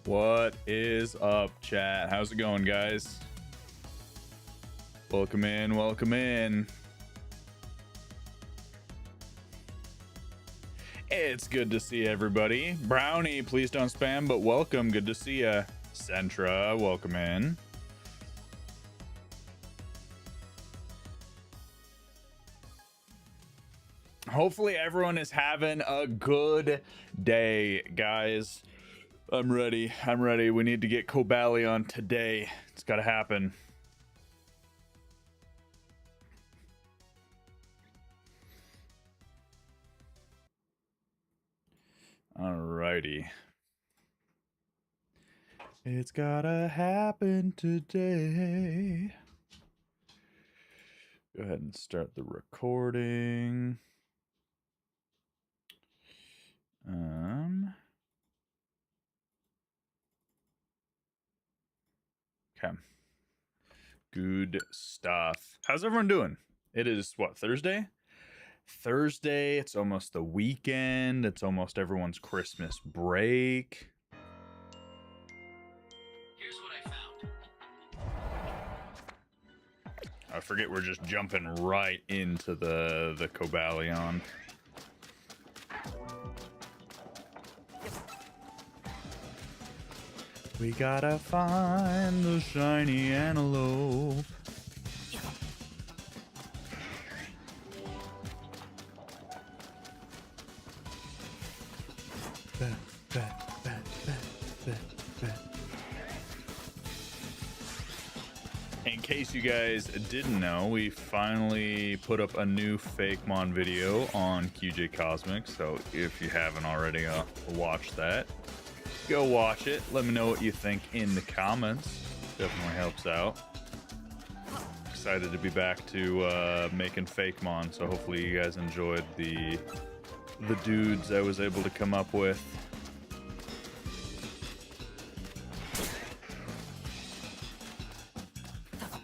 What is up, chat? How's it going, guys? Welcome in, welcome in. It's good to see everybody. Brownie, please don't spam, but welcome. Good to see ya. Centra, welcome in. Hopefully everyone is having a good day, guys. I'm ready. We need to get Cobalion today. It's got to happen. Alrighty. It's gotta happen today. Go ahead and start the recording. Okay. Good stuff. How's everyone doing? It is what, Thursday? Thursday. It's almost the weekend. It's almost everyone's Christmas break. Here's what I found. I forget we're just jumping right into the Cobalion. We gotta find the shiny antelope. In case you guys didn't know, we finally put up a new Fakemon video on QJ Cosmic, so if you haven't already watched that, go watch it. Let me know what you think in the comments. Definitely helps out. Excited to be back to making Fakemon, so hopefully you guys enjoyed the dudes I was able to come up with.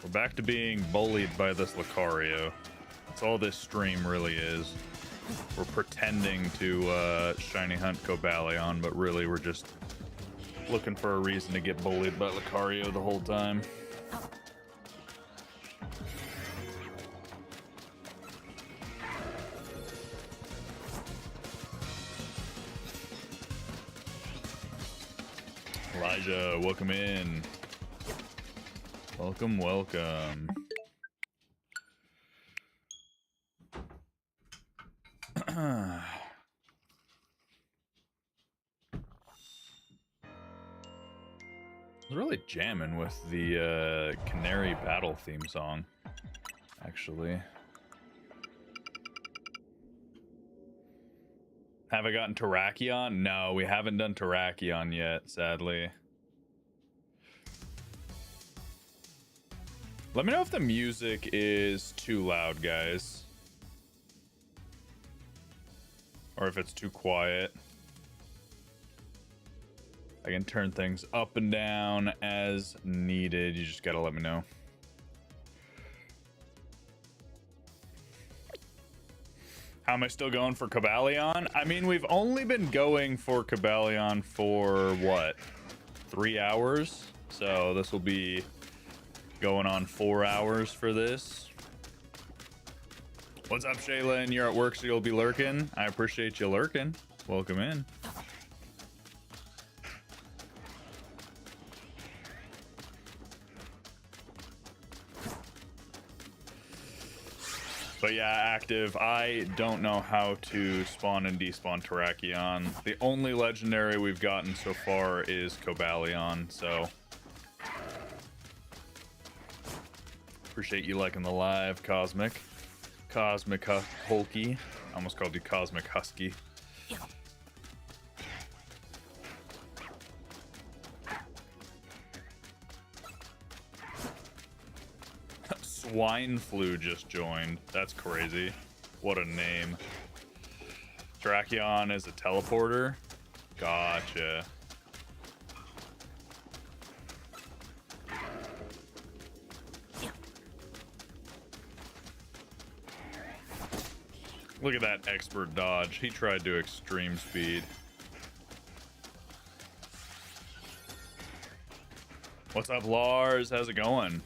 We're back to being bullied by this Lucario. That's all this stream really is. We're pretending to shiny hunt Cobalion, but really we're just looking for a reason to get bullied by Lucario the whole time. Elijah, welcome in. Welcome, welcome. I was really jamming with the Canary Battle theme song, actually. Have I gotten Terrakion? No, we haven't done Terrakion yet, sadly. Let me know if the music is too loud, guys. Or if it's too quiet. I can turn things up and down as needed. You just gotta let me know. How am I still going for Cobalion? I mean, we've only been going for Cobalion for, what, 3 hours? So this will be going on 4 hours for this. What's up, Shaylin? You're at work, so you'll be lurking. I appreciate you lurking. Welcome in. But yeah, active. I don't know how to spawn and despawn Terrakion. The only legendary we've gotten so far is Cobalion, so appreciate you liking the live, Cosmic. Cosmic Hulky. I almost called you Cosmic Husky. Swine Flu just joined. That's crazy. What a name. Terrakion is a teleporter? Gotcha. Look at that expert dodge. He tried to extreme speed. What's up, Lars? How's it going?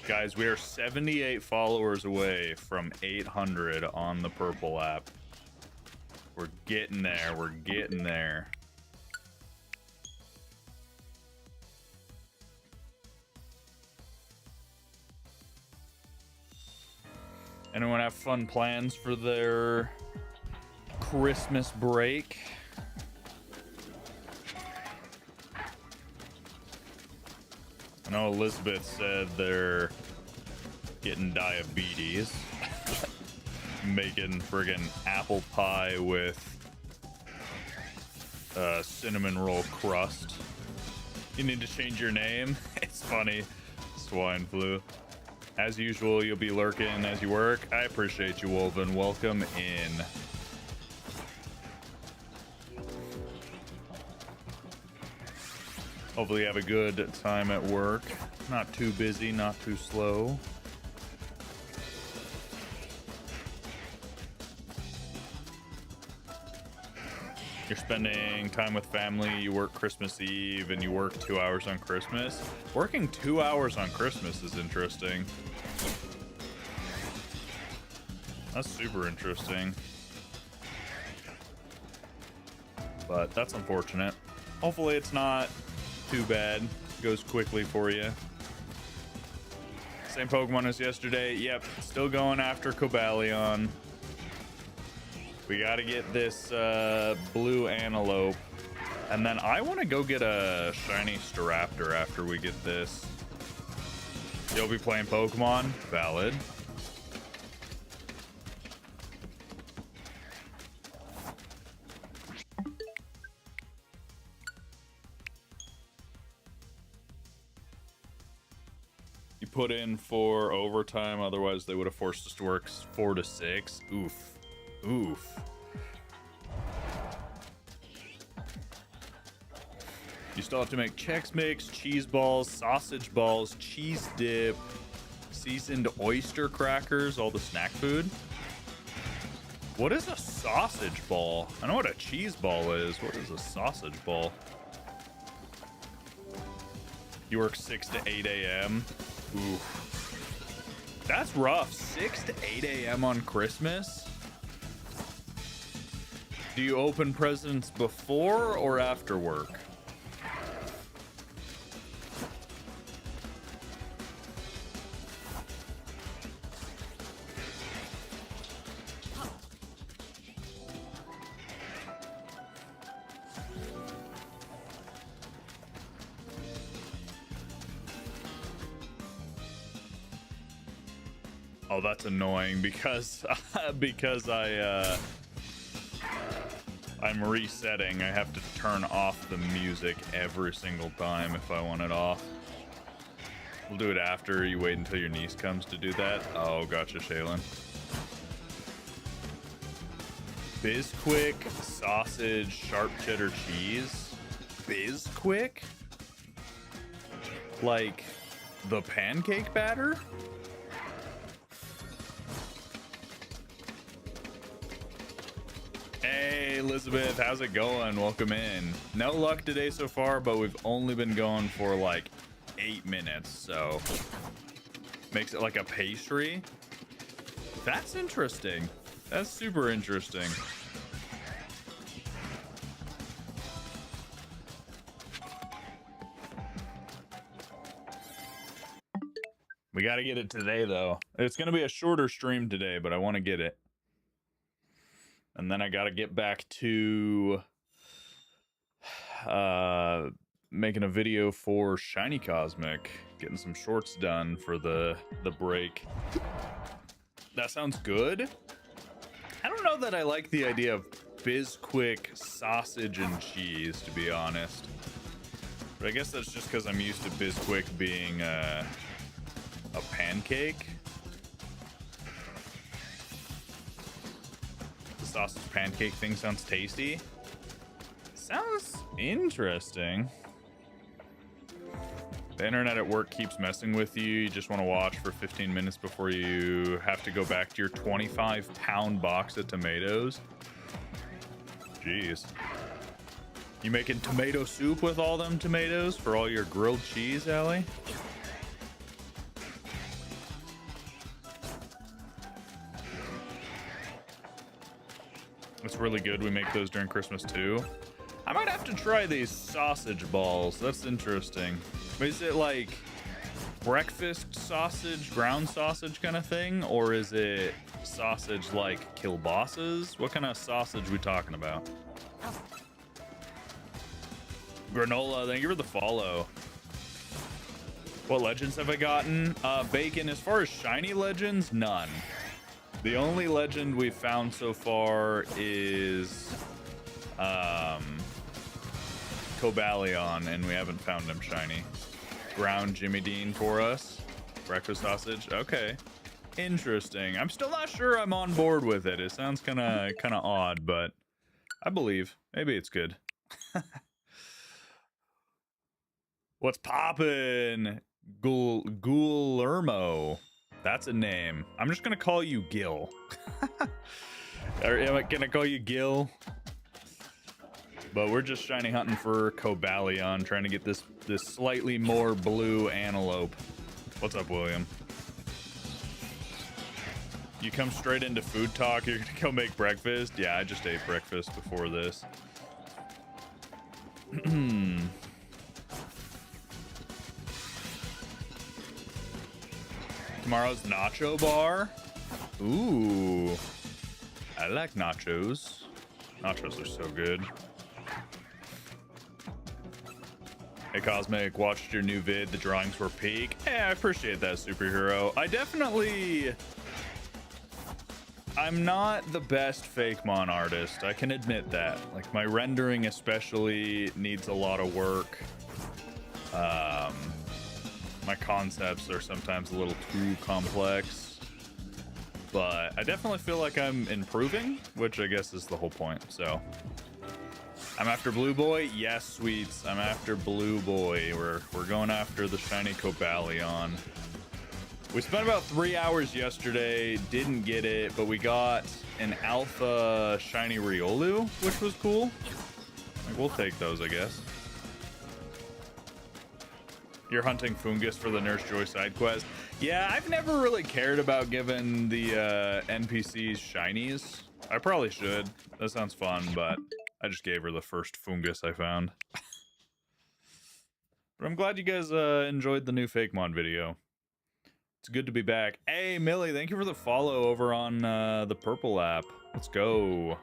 Guys, we are 78 followers away from 800 on the purple app. We're getting there. We're getting there. Anyone have fun plans for their Christmas break? I know Elizabeth said they're getting diabetes. Making friggin' apple pie with cinnamon roll crust. You need to change your name. It's funny. Swine flu. As usual, you'll be lurking as you work. I appreciate you, Wolven. Welcome in. Hopefully you have a good time at work. Not too busy, not too slow. You're spending time with family, you work Christmas Eve, and you work 2 hours on Christmas. Working 2 hours on Christmas is interesting. That's super interesting. But that's unfortunate. Hopefully it's not too bad. Goes quickly for you. Same Pokemon as yesterday. Yep, still going after Cobalion. We got to get this blue antelope. And then I want to go get a shiny Staraptor after we get this. You'll be playing Pokemon? Valid. You put in for overtime, otherwise they would have forced us to work 4 to 6. Oof. Oof. You still have to make Chex Mix, cheese balls, sausage balls, cheese dip, seasoned oyster crackers, all the snack food. What is a sausage ball? I know what a cheese ball is. What is a sausage ball? You work 6 to 8 a.m. Oof. That's rough. 6 to 8 a.m. on Christmas? Do you open presents before or after work? Oh, that's annoying because I'm resetting. I have to turn off the music every single time if I want it off. We'll do it after. You wait until your niece comes to do that. Oh, gotcha, Shaylin. Bisquick, sausage, sharp cheddar cheese. Bisquick? Like the pancake batter? Hey, Elizabeth, how's it going? Welcome in. No luck today so far, but we've only been going for like 8 minutes, so makes it like a pastry. That's interesting. That's super interesting. We got to get it today, though. It's going to be a shorter stream today, but I want to get it. And then I got to get back to making a video for Shiny Cosmic, getting some shorts done for the break. That sounds good. I don't know that I like the idea of Bisquick sausage and cheese, to be honest. But I guess that's just because I'm used to Bisquick being a pancake. Sausage pancake thing sounds tasty. Sounds interesting. The internet at work keeps messing with you. You just want to watch for 15 minutes before you have to go back to your 25-pound box of tomatoes. Jeez. You making tomato soup with all them tomatoes for all your grilled cheese, Allie? It's really good. We make those during Christmas too. I might have to try these sausage balls. That's interesting. Is it like breakfast sausage, ground sausage kind of thing? Or is it sausage like kielbasa's? What kind of sausage we talking about? Granola, thank you for the follow. What legends have I gotten? Bacon. As far as shiny legends, none. The only legend we've found so far is Cobalion, and we haven't found him shiny. Ground Jimmy Dean for us. Breakfast sausage. Okay. Interesting. I'm still not sure I'm on board with it. It sounds kind of odd, but I believe. Maybe it's good. What's poppin'? Guillermo. That's a name. I'm just gonna call you Gil. Or am I gonna call you Gil? But we're just shiny hunting for Cobalion, trying to get this slightly more blue antelope. What's up, William? You come straight into food talk. You're gonna go make breakfast? Yeah, I just ate breakfast before this. Tomorrow's nacho bar. Ooh, I like nachos. Nachos are so good. Hey Cosmic, watched your new vid. The drawings were peak. Yeah, I appreciate that, superhero. I'm not the best Fakemon artist. I can admit that. Like, my rendering especially needs a lot of work. My concepts are sometimes a little too complex, but I definitely feel like I'm improving, which I guess is the whole point. So I'm after Blue Boy. Yes, sweets. I'm after Blue Boy. We're going after the shiny Cobalion. We spent about 3 hours yesterday, didn't get it, but we got an alpha shiny Riolu, which was cool. Like, we'll take those, I guess. You're hunting Fungus for the Nurse Joy side quest. Yeah, I've never really cared about giving the NPCs shinies. I probably should. That sounds fun, but I just gave her the first Fungus I found. But I'm glad you guys enjoyed the new Fakemon video. It's good to be back. Hey, Millie, thank you for the follow over on the Purple app. Let's go.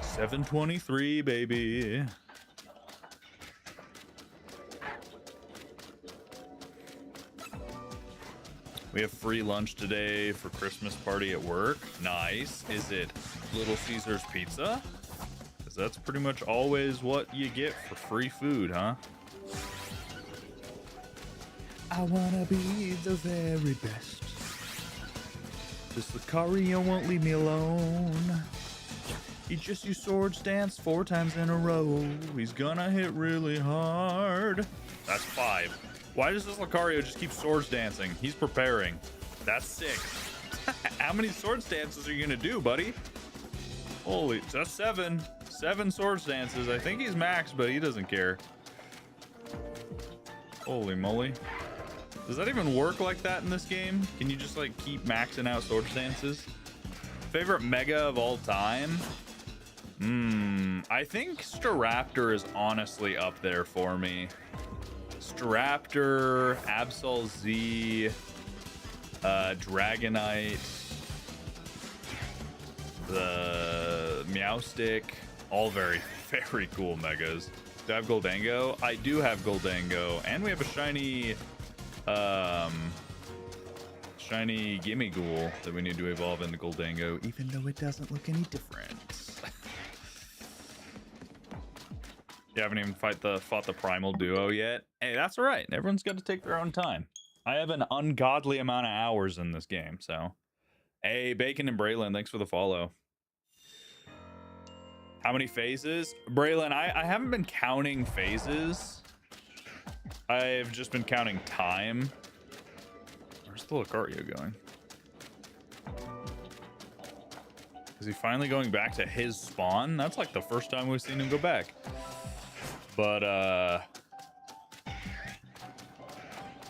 723, baby. We have free lunch today for Christmas party at work. Nice. Is it Little Caesar's Pizza? Because that's pretty much always what you get for free food, huh? I wanna be the very best. This Lucario won't leave me alone. He just used Swords Dance 4 times in a row. He's gonna hit really hard. That's 5. Why does this Lucario just keep Swords Dancing? He's preparing. That's 6. How many Swords Dances are you gonna do, buddy? Holy, that's 7. 7 Swords Dances. I think he's maxed, but he doesn't care. Holy moly. Does that even work like that in this game? Can you just like keep maxing out Swords Dances? Favorite Mega of all time? I think Staraptor is honestly up there for me. Staraptor, Absol Z, Dragonite, the Meowstic, all very, very cool megas. Do I have Goldango? I do have Goldango, and we have a shiny, shiny Gimmighoul that we need to evolve into Goldango, even though it doesn't look any different. You haven't even fought the Primal Duo yet? Hey, that's all right. Everyone's got to take their own time. I have an ungodly amount of hours in this game, so. Hey, Bacon and Braylon, thanks for the follow. How many phases? Braylon, I haven't been counting phases. I've just been counting time. Where's the Lucario going? Is he finally going back to his spawn? That's like the first time we've seen him go back. But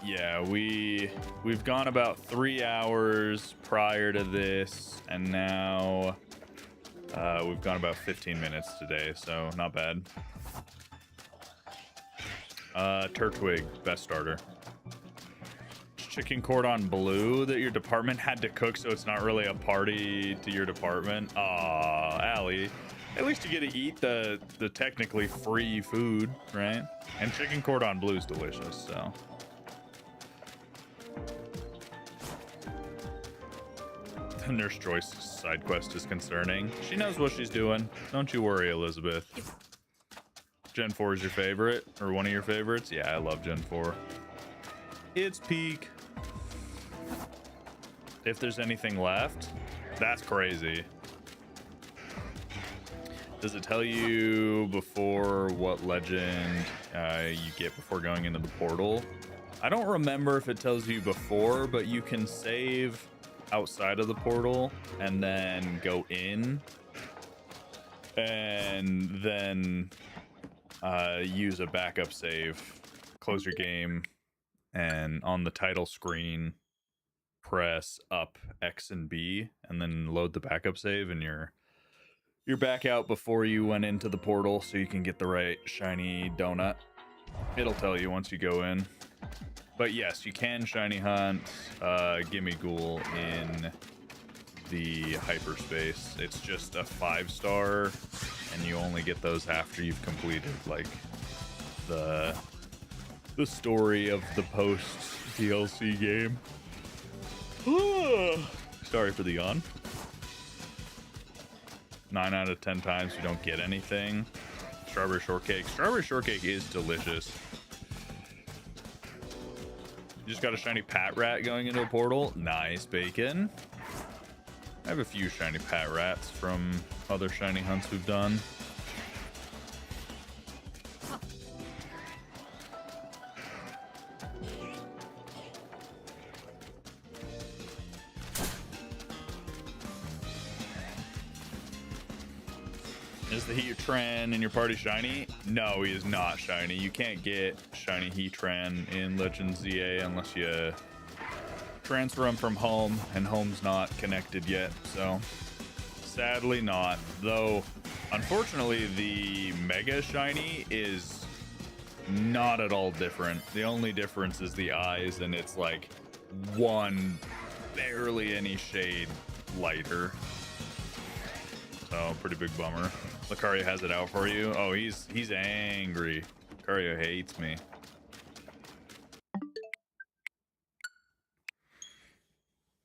yeah, we've gone about 3 hours prior to this, and now we've gone about 15 minutes today, so not bad. Turtwig, best starter. Chicken cordon bleu that your department had to cook, so it's not really a party to your department. Aw, Allie. At least you get to eat the technically free food, right? And chicken cordon bleu is delicious, so. The Nurse Joyce side quest is concerning. She knows what she's doing. Don't you worry, Elizabeth. Gen 4 is your favorite, or one of your favorites? Yeah, I love Gen 4. It's peak. If there's anything left, that's crazy. Does it tell you before what legend you get before going into the portal? I don't remember if it tells you before, but you can save outside of the portal and then go in and then use a backup save, close your game, and on the title screen press up X and B and then load the backup save, and you're back out before you went into the portal, so you can get the right shiny donut. It'll tell you once you go in. But yes, you can shiny hunt Gimme Ghoul in the hyperspace. It's just a 5-star, and you only get those after you've completed like the story of the post DLC game. Sorry for the yawn. 9 out of 10 times you don't get anything. Strawberry shortcake. Strawberry shortcake is delicious. You just got a shiny Pat Rat going into a portal. Nice, Bacon. I have a few shiny Pat Rats from other shiny hunts we've done. Is the Heatran in your party shiny? No, he is not shiny. You can't get shiny Heatran in Legends ZA unless you transfer him from home, and home's not connected yet, so sadly not. Though, unfortunately, the Mega Shiny is not at all different. The only difference is the eyes, and it's like one, barely any shade lighter. So, pretty big bummer. Lucario has it out for you. Oh, he's angry. Lucario hates me.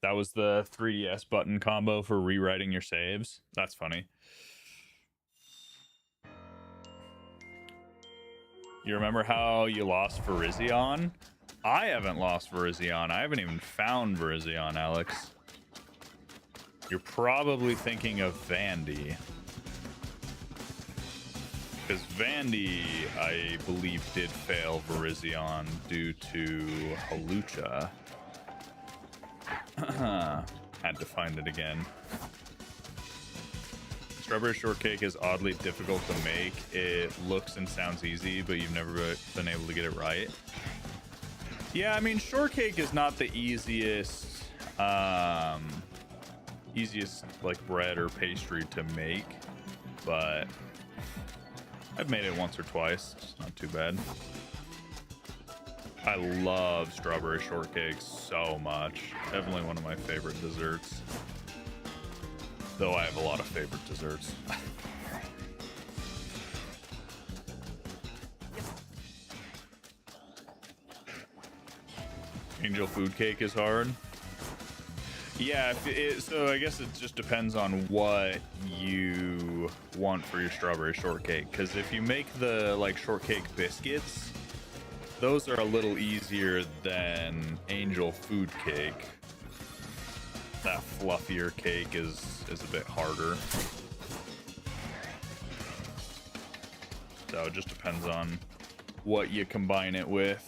That was the 3DS button combo for rewriting your saves. That's funny. You remember how you lost Virizion? I haven't lost Virizion. I haven't even found Virizion, Alex. You're probably thinking of Vandy. Because Vandy, I believe, did fail Virizion due to Halucha. Had to find it again. Strawberry shortcake is oddly difficult to make. It looks and sounds easy, but you've never been able to get it right. Yeah, I mean, shortcake is not the easiest, like bread or pastry to make, but I've made it once or twice. It's not too bad. I love strawberry shortcake so much. Definitely one of my favorite desserts. Though I have a lot of favorite desserts. Angel food cake is hard. Yeah, so I guess it just depends on what you want for your strawberry shortcake. Because if you make the like shortcake biscuits, those are a little easier than angel food cake. That fluffier cake is a bit harder. So it just depends on what you combine it with.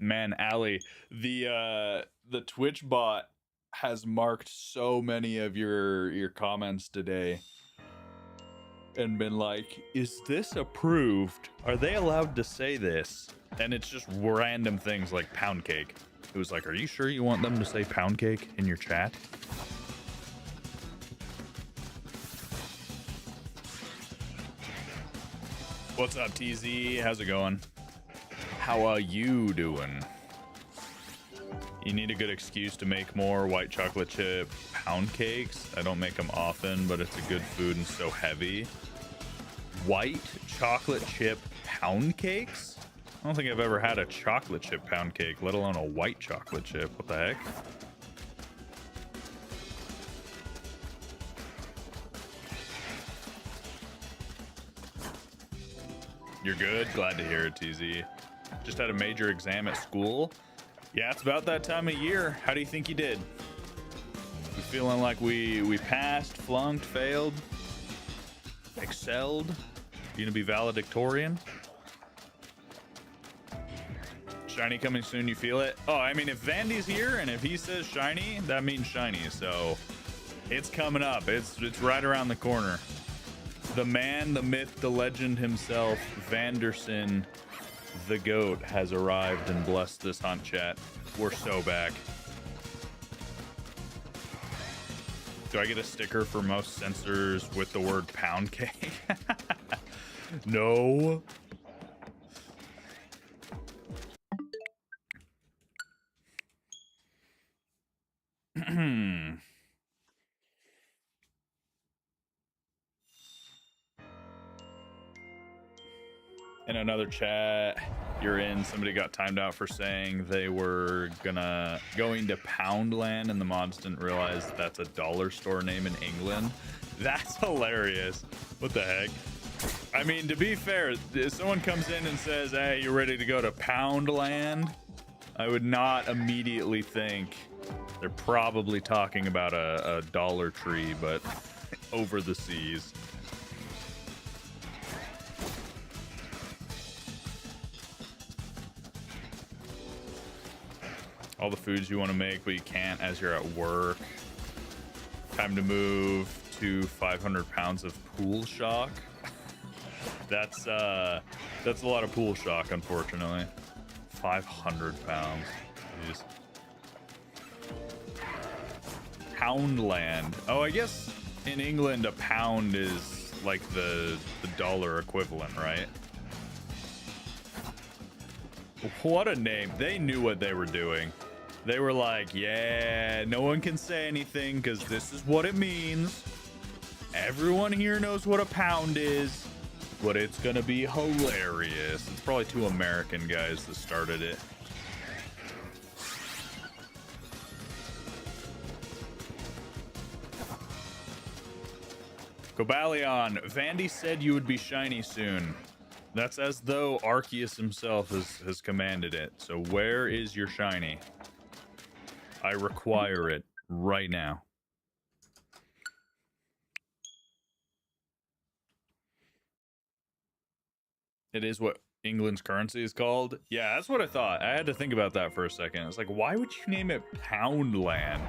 Man, Ali, the Twitch bot has marked so many of your comments today and been like, is this approved? Are they allowed to say this? And it's just random things like pound cake. It was like, are you sure you want them to say pound cake in your chat? What's up, TZ? How's it going? How are you doing? You need a good excuse to make more white chocolate chip pound cakes. I don't make them often, but it's a good food and so heavy. White chocolate chip pound cakes? I don't think I've ever had a chocolate chip pound cake, let alone a white chocolate chip. What the heck? You're good? Glad to hear it, TZ. Just had a major exam at school. Yeah, it's about that time of year. How do you think you did? We feeling like we passed, flunked, failed, excelled? You gonna be valedictorian? Shiny coming soon, you feel it? Oh, I mean, if Vandy's here and if he says shiny, that means shiny. So it's coming up. It's right around the corner. The man, the myth, the legend himself, Vanderson, the GOAT, has arrived and blessed this hunt, chat. We're so back. Do I get a sticker for most sensors with the word pound cake? No. In another chat you're in, somebody got timed out for saying they were going to Poundland and the mods didn't realize that's a dollar store name in England. That's hilarious. What the heck? I mean, to be fair, if someone comes in and says, hey, you're ready to go to Poundland, I would not immediately think they're probably talking about a Dollar Tree, but over the seas. All the foods you want to make, but you can't as you're at work. Time to move to 500 pounds of pool shock. That's a lot of pool shock, unfortunately. 500 pounds. Jeez. Poundland. Oh, I guess in England a pound is like the dollar equivalent, right? What a name. They knew what they were doing. They were like, yeah, no one can say anything because this is what it means. Everyone here knows what a pound is, but it's going to be hilarious. It's probably two American guys that started it. Cobalion, Vandy said you would be shiny soon. That's as though Arceus himself has commanded it. So where is your shiny? I require it right now. It is what England's currency is called? Yeah, that's what I thought. I had to think about that for a second. It's like, why would you name it Poundland?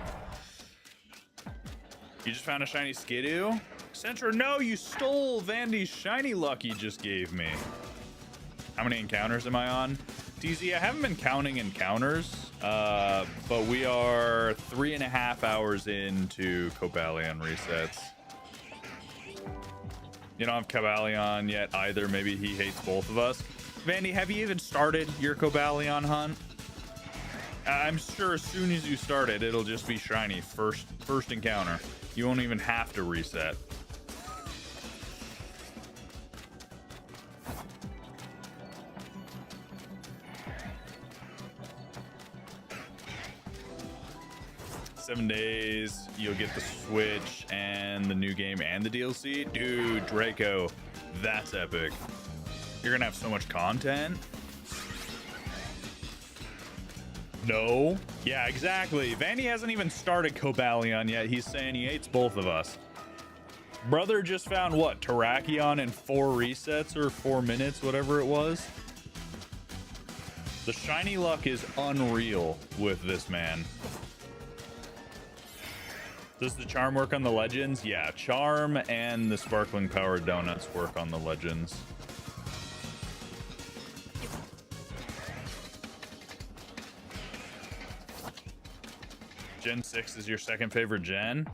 You just found a shiny Skidoo? Centra, no, you stole Vandy's shiny luck you just gave me. How many encounters am I on? DZ, I haven't been counting encounters, but we are 3.5 hours into Cobalion resets. You don't have Cobalion yet either. Maybe he hates both of us. Vandy, have you even started your Cobalion hunt? I'm sure as soon as you start it, it'll just be shiny first encounter. You won't even have to reset. Seven days, you'll get the Switch and the new game and the DLC. Dude, Draco, that's epic. You're gonna have so much content. No. Yeah, exactly. Vandy hasn't even started Cobalion yet. He's saying he hates both of us. Brother just found what? Terrakion in 4 resets or 4 minutes, whatever it was. The shiny luck is unreal with this man. Does the charm work on the legends? Yeah, charm and the sparkling power donuts work on the legends. Gen 6 is your second favorite gen?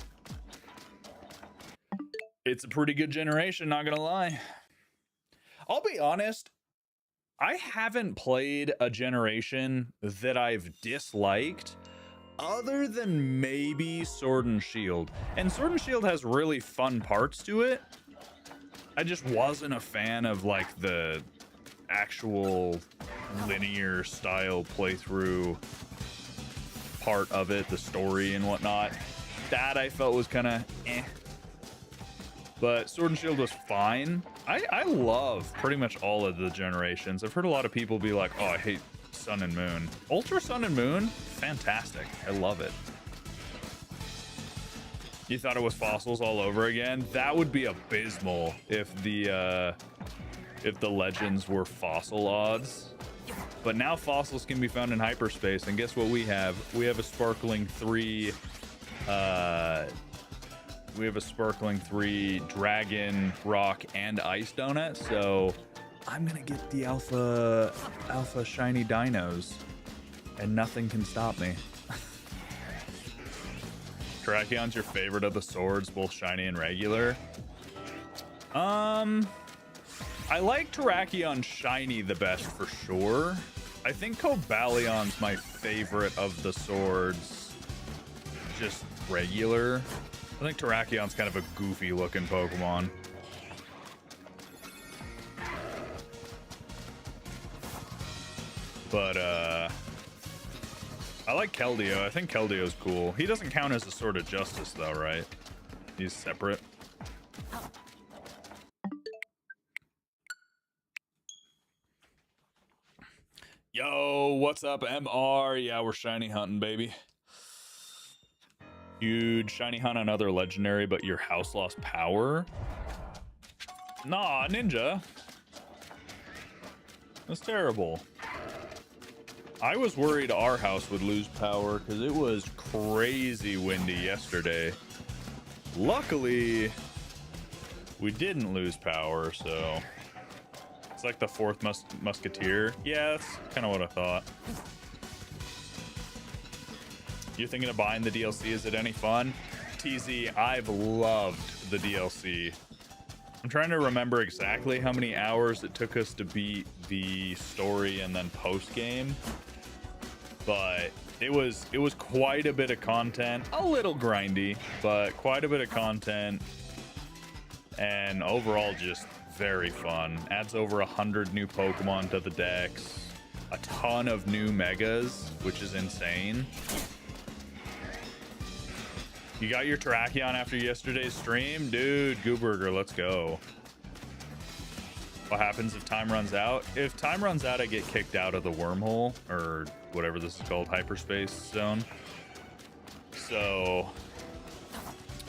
It's a pretty good generation, not gonna lie. I'll be honest, I haven't played a generation that I've disliked other than maybe Sword and Shield. And Sword and Shield has really fun parts to it. I just wasn't a fan of like the actual linear style playthrough part of it, the story and whatnot. That I felt was kind of eh. But Sword and Shield was fine. I love pretty much all of the generations. I've heard a lot of people be like, oh, I hate Sun and Moon. Ultra Sun and Moon, fantastic. I love it. You thought it was fossils all over again? That would be abysmal if the legends were fossil odds. But now fossils can be found in hyperspace, and guess what we have? We have a sparkling 3 dragon, rock, and ice donut. So I'm gonna get the alpha shiny dinos, and nothing can stop me. Terracion's your favorite of the swords, both shiny and regular? I like Terrakion shiny the best for sure. I think Cobalion's my favorite of the swords, just regular. I think Terrakion's kind of a goofy looking Pokemon. But I like Keldeo. I think Keldeo's cool. He doesn't count as a Sword of Justice though, right? He's separate. Yo, what's up, MR? Yeah, we're shiny hunting, baby. Huge shiny hunt on other legendary, but your house lost power? Nah, Ninja. That's terrible. I was worried our house would lose power because it was crazy windy yesterday. Luckily, we didn't lose power, so it's like the fourth musketeer. Yeah, that's kind of what I thought. You're thinking of buying the DLC? Is it any fun? TZ, I've loved the DLC. I'm trying to remember exactly how many hours it took us to beat the story and then post game, but it was quite a bit of content. A little grindy, but quite a bit of content, and overall just very fun. Adds over 100 new Pokemon to the dex, a ton of new megas, which is insane. You got your Terrakion after yesterday's stream? Dude, Gooburger, let's go. What happens if time runs out? If time runs out, I get kicked out of the wormhole, or whatever this is called, hyperspace zone. So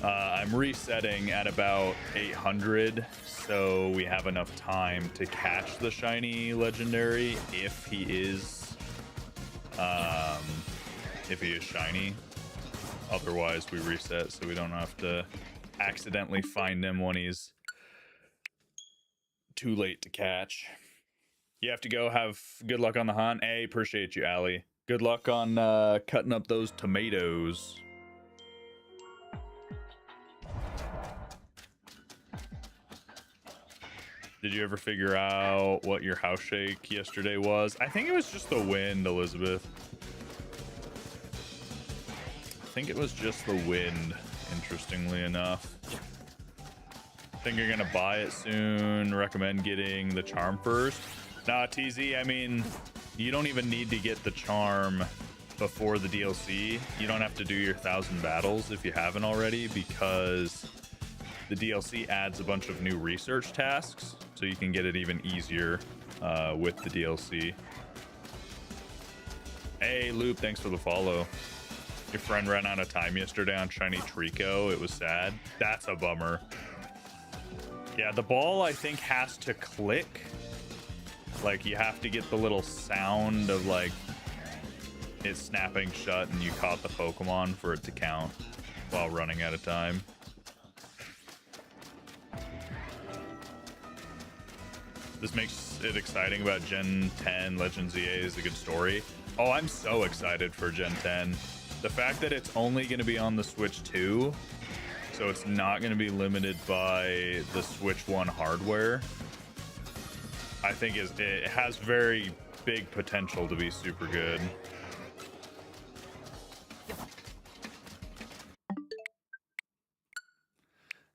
I'm resetting at about 800, so we have enough time to catch the shiny legendary if he is shiny. Otherwise, we reset so we don't have to accidentally find him when he's too late to catch. You have to go. Have good luck on the hunt. Hey, appreciate you, Allie. Good luck on cutting up those tomatoes. Did you ever figure out what your house shake yesterday was? I think it was just the wind, Elizabeth. I think it was just the wind, interestingly enough. Think you're gonna buy it soon. Recommend getting the charm first. Nah, TZ, I mean, you don't even need to get the charm before the DLC. You don't have to do your 1,000 battles if you haven't already, because the DLC adds a bunch of new research tasks, so you can get it even easier with the DLC. Hey, Loop, thanks for the follow. Your friend ran out of time yesterday on Shiny Trico. It was sad. That's a bummer. Yeah, the ball, I think, has to click Like, you have to get the little sound of like it snapping shut and you caught the Pokemon for it to count while running out of time. This makes it exciting about Gen 10 Legends ZA is a good story. Oh, I'm so excited for Gen 10. The fact that it's only going to be on the Switch 2, so it's not going to be limited by the Switch 1 hardware, I think it has very big potential to be super good.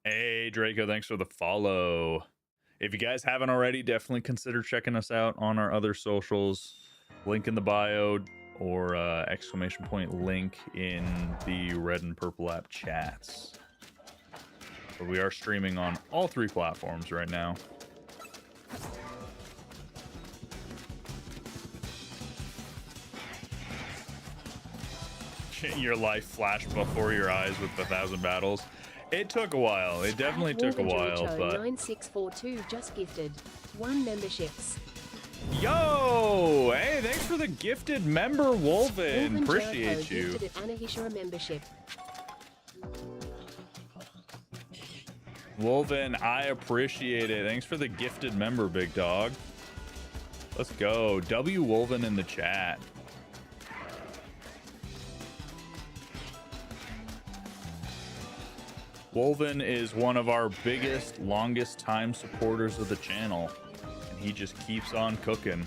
Hey, Draco, thanks for the follow. If you guys haven't already, definitely consider checking us out on our other socials. Link in the bio or exclamation point link in the red and purple app chats. But we are streaming on all 3 platforms right now. Your life flashed before your eyes with 1,000 battles. It took a while. It definitely took a while, but 9642 just gifted 1 memberships. Yo, hey, thanks for the gifted member, Wolven. Appreciate you. Gifted Anahishira membership. Wolven, I appreciate it. Thanks for the gifted member, big dog. Let's go. W Wolven in the chat. Wolven is one of our biggest, longest time supporters of the channel, and he just keeps on cooking.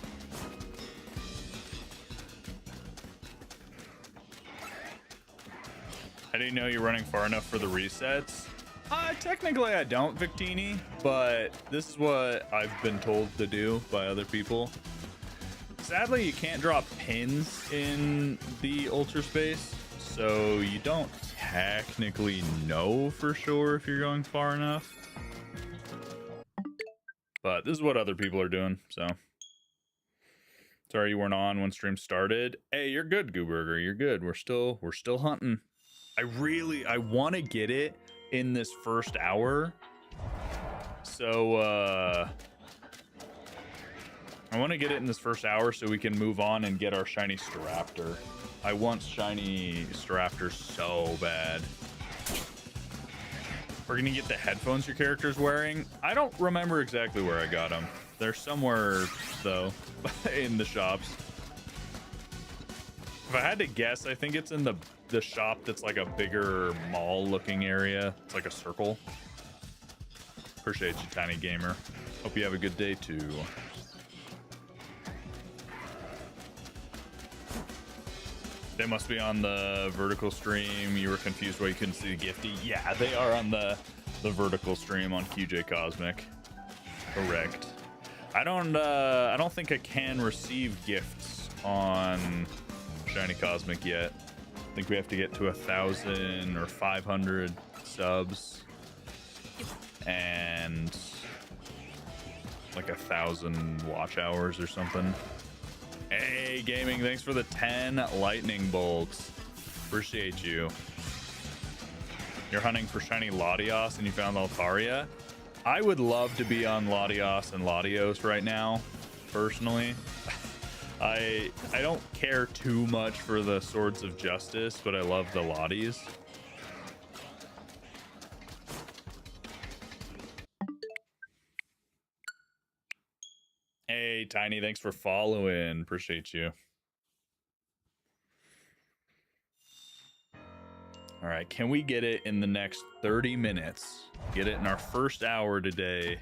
How do you know you're running far enough for the resets? Technically I don't, Victini, but this is what I've been told to do by other people. Sadly, you can't drop pins in the Ultra Space, so you don't technically know for sure if you're going far enough. But this is what other people are doing, so. Sorry you weren't on when stream started. Hey, you're good, Gooburger. You're good. We're still hunting. I want to get it in this first hour. So I want to get it in this first hour so we can move on and get our shiny Staraptor. I want shiny Staraptor so bad. We're gonna get the headphones your character's wearing. I don't remember exactly where I got them. They're somewhere though in the shops. If I had to guess, I think it's in the shop that's like a bigger mall looking area. It's like a circle. Appreciate you, Tiny Gamer. Hope you have a good day too. They must be on the vertical stream. You were confused why you couldn't see the Gifty. Yeah, they are on the vertical stream on QJ Cosmic. Correct. I don't think I can receive gifts on Shiny Cosmic yet. I think we have to get to 1,000 or 500 subs and like 1,000 watch hours or something. Hey, Gaming, thanks for the 10 lightning bolts. Appreciate you. You're hunting for shiny Latios and you found Altaria? I would love to be on Latios and Latios right now, personally. I don't care too much for the Swords of Justice, but I love the Lotties. Hey, Tiny, thanks for following. Appreciate you. All right, can we get it in the next 30 minutes? Get it in our first hour today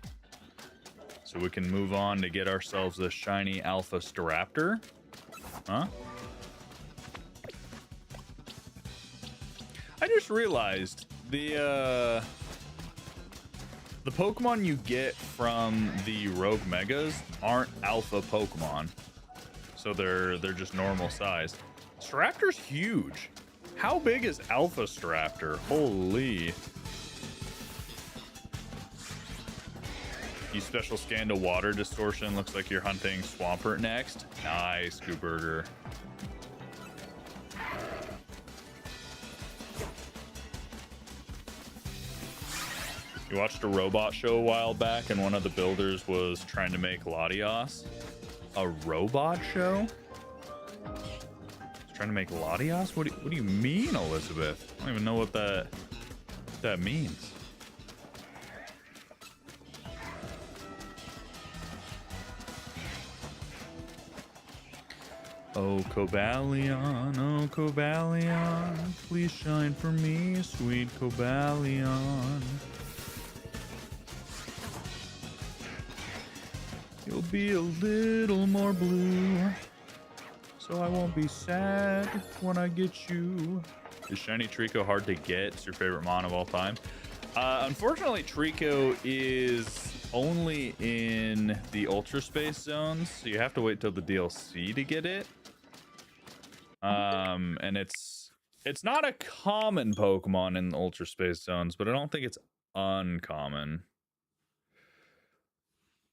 so we can move on to get ourselves a shiny Alpha Staraptor. Huh? I just realized the Pokemon you get from the Rogue Megas aren't Alpha Pokemon. So they're just normal size. Staraptor's huge. How big is Alpha Staraptor? Holy. You special scan to water distortion. Looks like you're hunting Swampert next. Nice, Gooburger. You watched a robot show a while back, and one of the builders was trying to make Latios. A robot show? He's trying to make Latios? What do you mean, Elizabeth? I don't even know what that means. Oh, Cobalion, please shine for me, sweet Cobalion. You'll be a little more blue, so I won't be sad when I get you. Is Shiny Trico hard to get? It's your favorite mon of all time? Unfortunately, Trico is only in the Ultra Space zones, so you have to wait till the DLC to get it. And it's not a common Pokemon in the Ultra Space zones, but I don't think it's uncommon.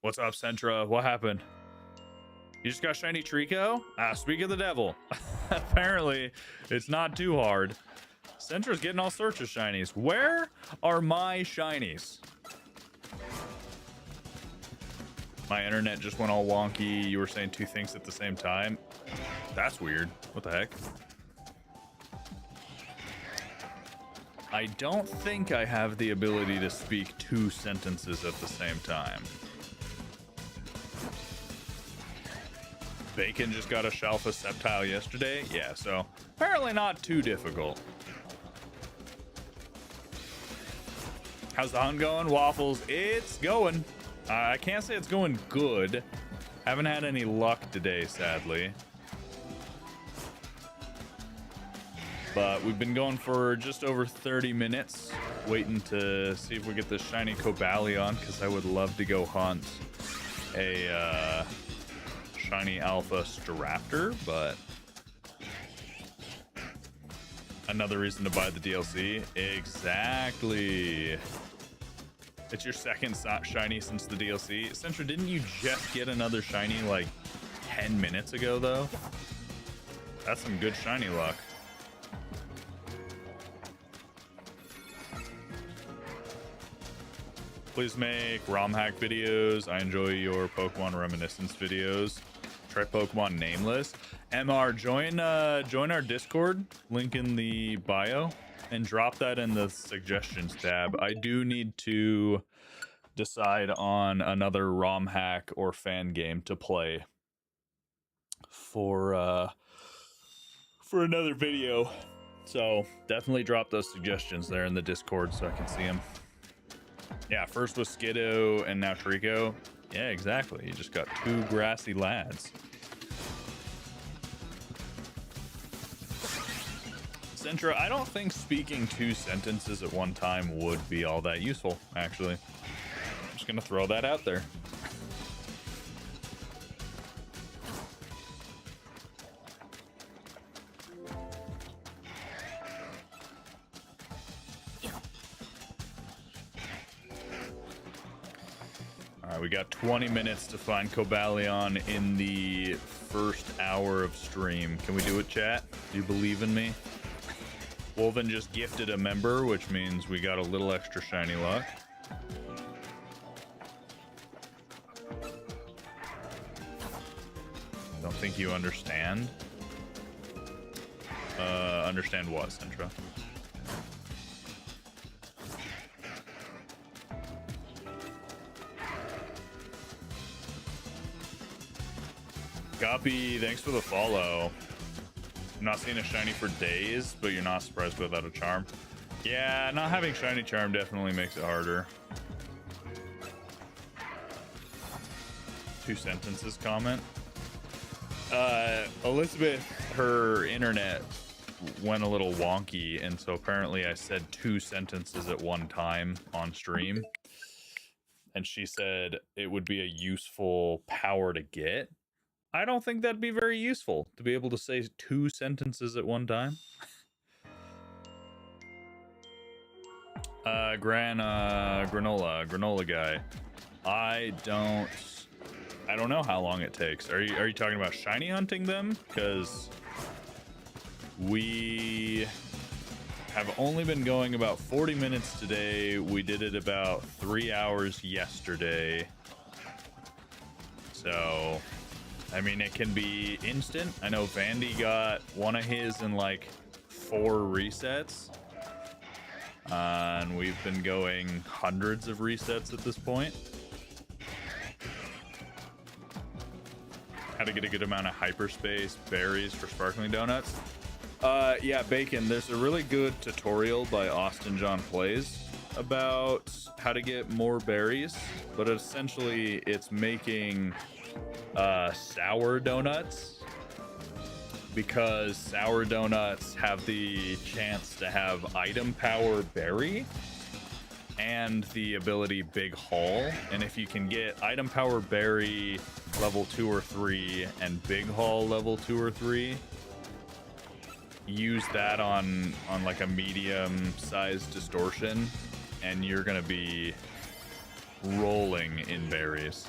What's up, Sentra? What happened? You just got Shiny Trico? Speak of the devil. Apparently, it's not too hard. Sentra's getting all sorts of shinies. Where are my shinies? My internet just went all wonky. You were saying two things at the same time. That's weird. What the heck? I don't think I have the ability to speak two sentences at the same time. Bacon just got a Shalfa Sceptile yesterday. Yeah, so apparently not too difficult. How's the hunt going? Waffles, it's going. I can't say it's going good. Haven't had any luck today, sadly. But we've been going for just over 30 minutes, waiting to see if we get this shiny Cobalion, because I would love to go hunt a shiny Alpha Staraptor, but another reason to buy the DLC. Exactly. It's your second shiny since the DLC. Centra, didn't you just get another shiny like 10 minutes ago, though? That's some good shiny luck. Please make ROM hack videos. I enjoy your Pokemon reminiscence videos. Try Pokemon Nameless. MR, join our Discord, link in the bio, and drop that in the suggestions tab. I do need to decide on another ROM hack or fan game to play for another video. So definitely drop those suggestions there in the Discord so I can see them. Yeah, first was Skiddo and now Trico. Yeah, exactly. You just got two grassy lads. Centra, I don't think speaking two sentences at one time would be all that useful, actually. I'm just going to throw that out there. We got 20 minutes to find Cobalion in the first hour of stream. Can we do it, chat? Do you believe in me? Wolven just gifted a member, which means we got a little extra shiny luck. Don't think you understand. Understand what, Centra? Copy, thanks for the follow. I'm not seeing a shiny for days, but you're not surprised without a charm. Yeah, not having shiny charm definitely makes it harder. Two sentences comment. Elizabeth, her internet went a little wonky, and so apparently I said two sentences at one time on stream. And she said it would be a useful power to get. I don't think that'd be very useful to be able to say two sentences at one time. Granola guy. I don't know how long it takes. Are you talking about shiny hunting them? Because we have only been going about 40 minutes today. We did it about 3 hours yesterday. So, I mean, it can be instant. I know Vandy got one of his in like 4 resets. And we've been going hundreds of resets at this point. How to get a good amount of hyperspace berries for sparkling donuts. Yeah, Bacon, there's a really good tutorial by Austin John Plays about how to get more berries, but essentially it's making sour donuts, because sour donuts have the chance to have item power berry and the ability big haul. And if you can get item power berry level 2 or 3 and big haul level 2 or 3, use that on like a medium sized distortion and you're gonna be rolling in berries.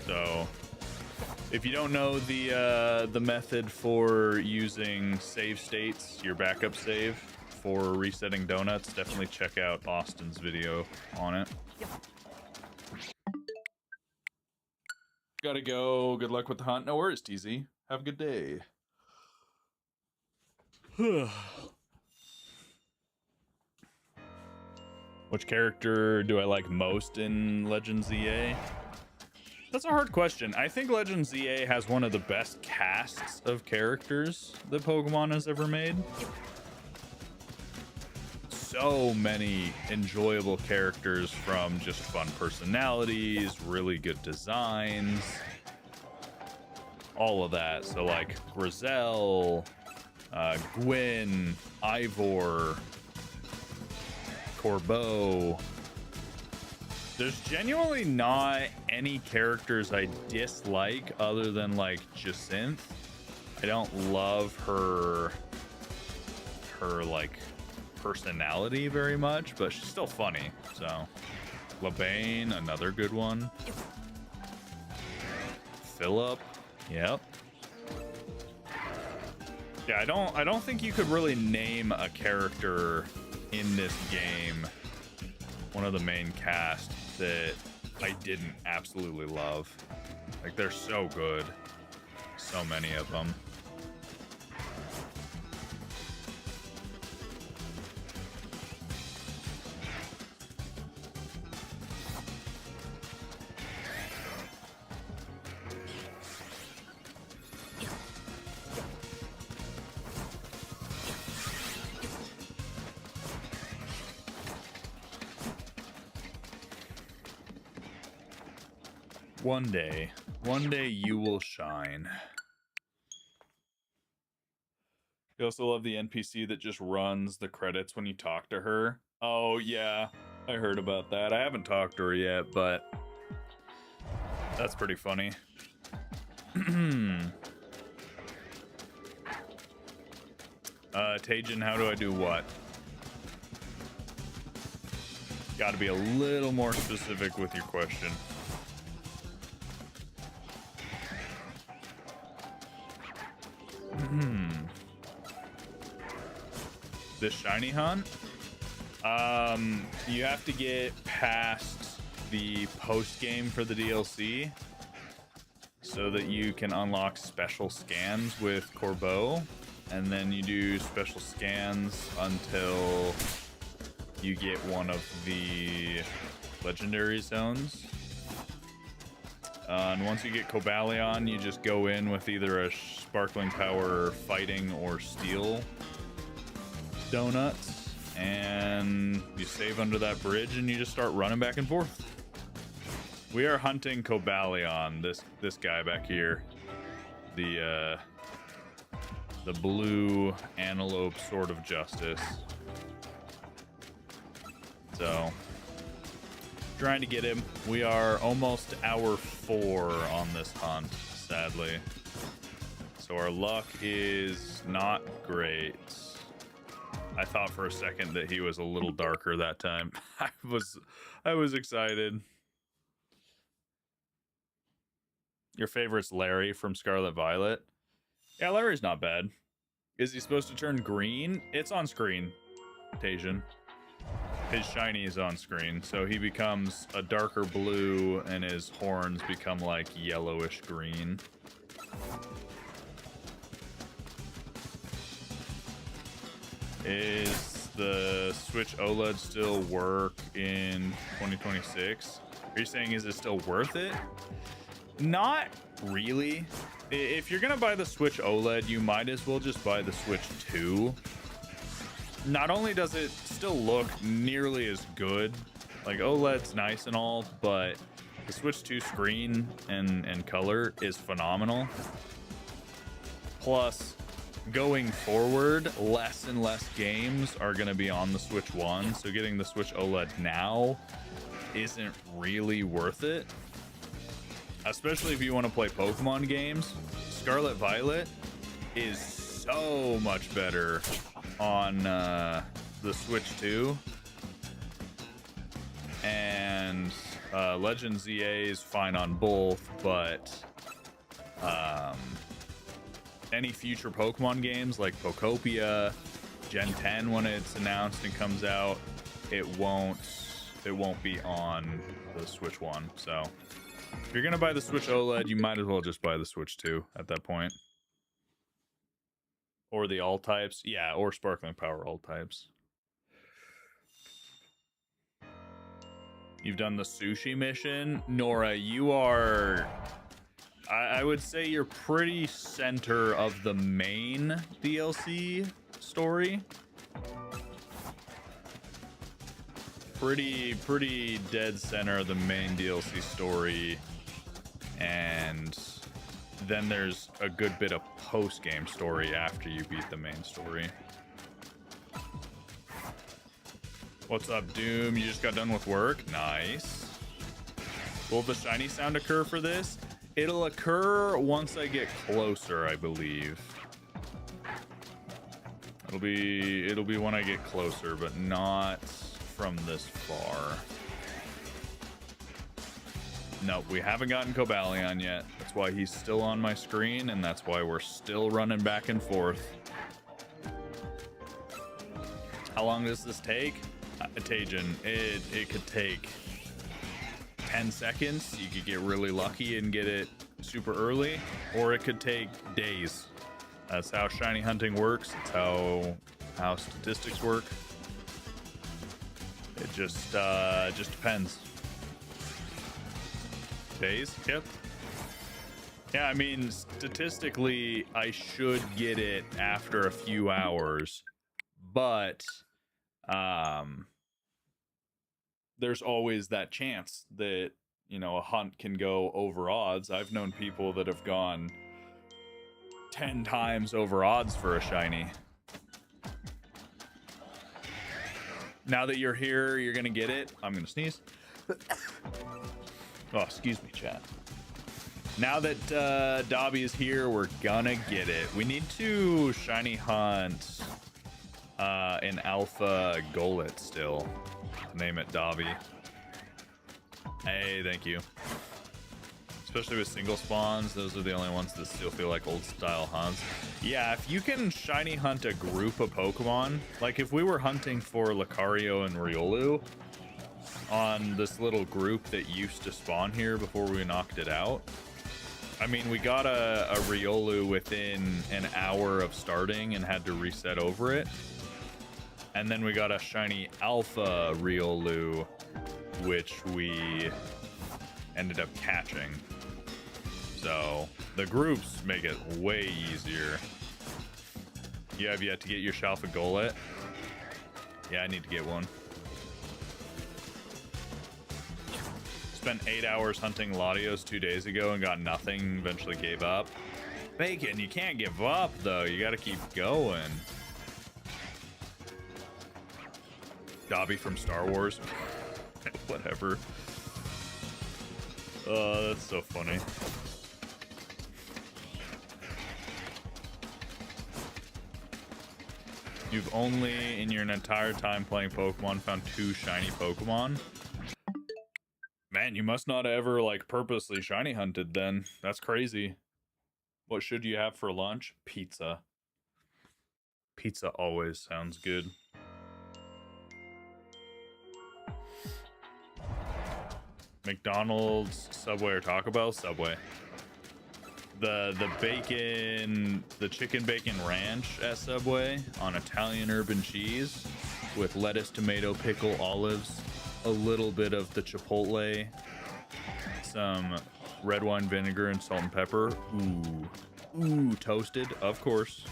So if you don't know the method for using save states, your backup save for resetting donuts, definitely check out Austin's video on it. Gotta go. Good luck with the hunt. No worries, TZ. Have a good day. Which character do I like most in Legends ZA? That's a hard question. I think Legends ZA has one of the best casts of characters that Pokemon has ever made. So many enjoyable characters, from just fun personalities, really good designs, all of that. So like Grizel, Gwyn, Ivor, Corbeau. There's genuinely not any characters I dislike other than like Jacinth. I don't love her like personality very much, but she's still funny. So Labane, another good one. Philip, yep. Yeah, I don't think you could really name a character in this game, one of the main cast, that I didn't absolutely love. Like, they're so good. So many of them. One day you will shine. You also love the NPC that just runs the credits when you talk to her. Oh yeah, I heard about that. I haven't talked to her yet, but that's pretty funny. Tajin, how do I do what? Got to be a little more specific with your question. This shiny hunt, you have to get past the post game for the DLC so that you can unlock special scans with Corbeau, and then you do special scans until you get one of the legendary zones. And once you get Cobalion, you just go in with either a Sparkling Power Fighting or Steel donuts, and you save under that bridge and you just start running back and forth. We are hunting Cobalion, this guy back here, the blue antelope sword of justice. So trying to get him. We are almost hour 4 on this hunt, sadly, so our luck is not great. I thought for a second that he was a little darker that time. I was excited. Your favorite's Larry from Scarlet Violet. Yeah, Larry's not bad. Is he supposed to turn green? It's on screen, Tajan. His shiny is on screen, so he becomes a darker blue and his horns become like yellowish green. Is the Switch OLED still work in 2026? Are you saying is it still worth it? Not really. If you're gonna buy the Switch OLED, you might as well just buy the Switch 2. Not only does it still look nearly as good, like OLED's nice and all, but the Switch 2 screen and color is phenomenal. Plus, going forward, less and less games are going to be on the Switch 1, so getting the Switch OLED now isn't really worth it. Especially if you want to play Pokemon games. Scarlet Violet is so much better on the Switch 2. And Legends ZA is fine on both, but any future Pokemon games like Pokopia, Gen 10 when it's announced and comes out, it won't be on the Switch 1. So if you're gonna buy the Switch OLED, you might as well just buy the Switch 2 at that point. Or the all types. Yeah, or Sparkling Power all types. You've done the sushi mission. Nora, you are... I would say you're pretty center of the main DLC story. Pretty dead center of the main DLC story. And then there's a good bit of post-game story after you beat the main story. What's up, Doom? You just got done with work? Nice. Will the shiny sound occur for this? It'll occur once I get closer, I believe. It'll be when I get closer, but not from this far. No, we haven't gotten Cobalion yet. That's why he's still on my screen, and that's why we're still running back and forth. How long does this take? Tajan, it could take 10 seconds. You could get really lucky and get it super early, or it could take days. That's how shiny hunting works. It's how statistics work. It just depends. Days? Yep. Yeah, I mean, statistically, I should get it after a few hours, but there's always that chance that, you know, a hunt can go over odds. I've known people that have gone 10 times over odds for a shiny. Now that you're here, you're gonna get it. I'm gonna sneeze. Oh, excuse me, chat. Now that Dobby is here, we're gonna get it. We need to shiny hunt an alpha Golett still. Name it Dobby. Hey, thank you. Especially with single spawns, those are the only ones that still feel like old style hunts. Yeah, if you can shiny hunt a group of Pokemon, like if we were hunting for Lucario and Riolu on this little group that used to spawn here before we knocked it out. I mean, we got a Riolu within an hour of starting and had to reset over it. And then we got a shiny alpha Riolu, which we ended up catching. So the groups make it way easier. You have yet to get your Shalfa Golett? Yeah, I need to get one. Spent 8 hours hunting Latios 2 days ago and got nothing, eventually gave up. Bacon, you can't give up though, you gotta keep going. Dobby from Star Wars. Whatever. Oh, that's so funny. You've only, in your entire time playing Pokemon, found 2 shiny Pokemon? Man, you must not have ever, like, purposely shiny hunted then. That's crazy. What should you have for lunch? Pizza. Pizza always sounds good. McDonald's, Subway, or Taco Bell? Subway. The bacon, the chicken bacon ranch at Subway on Italian urban cheese with lettuce, tomato, pickle, olives, a little bit of the chipotle, some red wine vinegar and salt and pepper. Ooh, toasted, of course.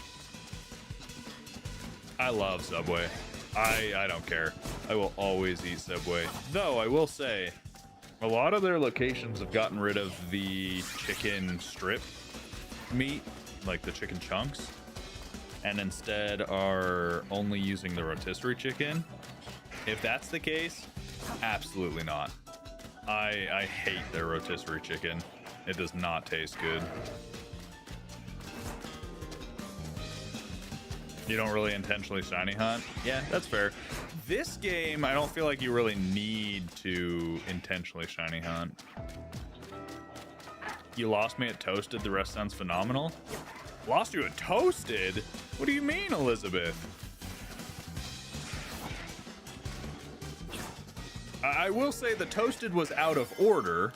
I love Subway. I don't care. I will always eat Subway. Though I will say, a lot of their locations have gotten rid of the chicken strip meat, like the chicken chunks, and instead are only using the rotisserie chicken. If that's the case, absolutely not. I hate their rotisserie chicken. It does not taste good. You don't really intentionally shiny hunt? Yeah, that's fair. This game, I don't feel like you really need to intentionally shiny hunt. You lost me at Toasted, the rest sounds phenomenal. Lost you at Toasted? What do you mean, Elizabeth? I will say the Toasted was out of order.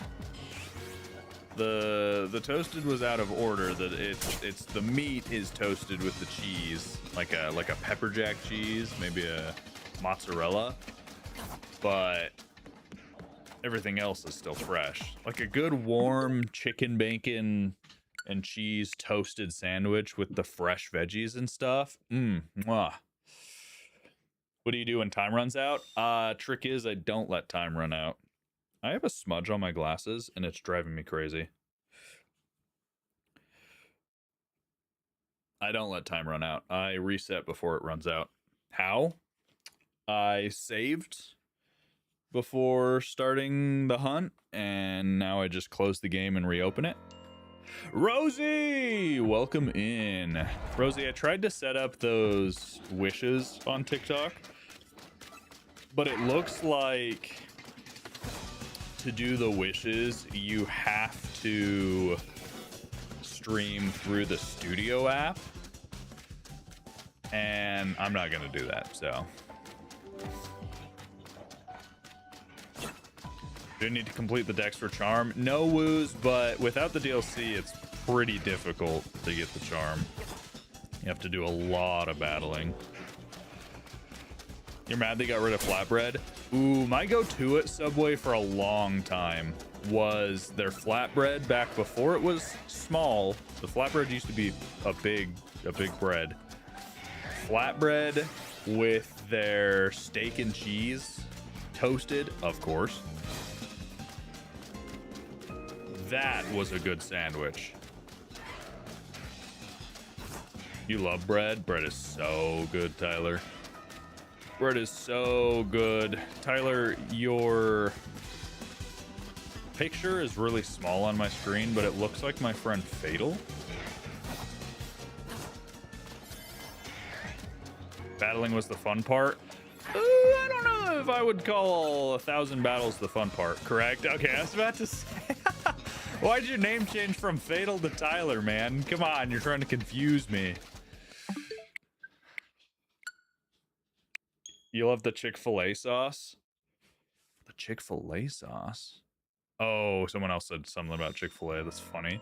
The Toasted was out of order. That it's the meat is toasted with the cheese, like a pepper jack cheese, maybe a mozzarella, but everything else is still fresh. Like a good warm chicken bacon and cheese toasted sandwich with the fresh veggies and stuff. Mwah. What do you do when time runs out? Trick is I don't let time run out. I have a smudge on my glasses and it's driving me crazy. I don't let time run out. I reset before it runs out. How? I saved before starting the hunt, and now I just close the game and reopen it. Rosie, welcome in. Rosie, I tried to set up those wishes on TikTok, but it looks like to do the wishes, you have to stream through the studio app, and I'm not gonna do that, so. Do you need to complete the Dexter charm? No woos, but without the DLC, it's pretty difficult to get the charm. You have to do a lot of battling. You're mad they got rid of flatbread? Ooh, my go-to at Subway for a long time was their flatbread back before it was small. The flatbread used to be a big bread. Flatbread with their steak and cheese, toasted, of course. That was a good sandwich. You love bread? Bread is so good, Tyler. Bread is so good. Tyler, your picture is really small on my screen, but it looks like my friend Fatal. Battling was the fun part. I don't know if I would call 1,000 battles the fun part, correct? Okay, I was about to say. Why'd your name change from Fatal to Tyler, man? Come on, you're trying to confuse me. You love the Chick-fil-A sauce? The Chick-fil-A sauce? Oh, someone else said something about Chick-fil-A. That's funny.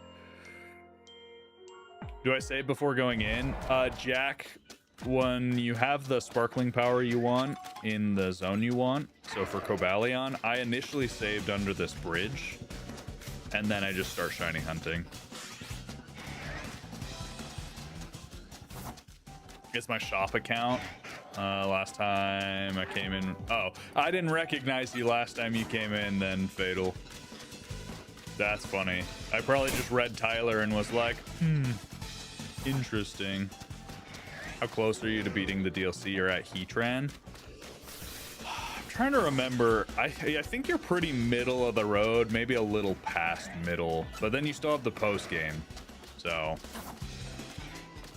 Do I save before going in? Jack, when you have the sparkling power you want in the zone you want, so for Cobalion, I initially saved under this bridge, and then I just start shiny hunting. It's my shop account. Last time I came in. Oh, I didn't recognize you last time you came in then, Fatal. That's funny. I probably just read Tyler and was like, interesting. How close are you to beating the DLC? You're at Heatran? I'm trying to remember. I think you're pretty middle of the road, maybe a little past middle, but then you still have the post game. So,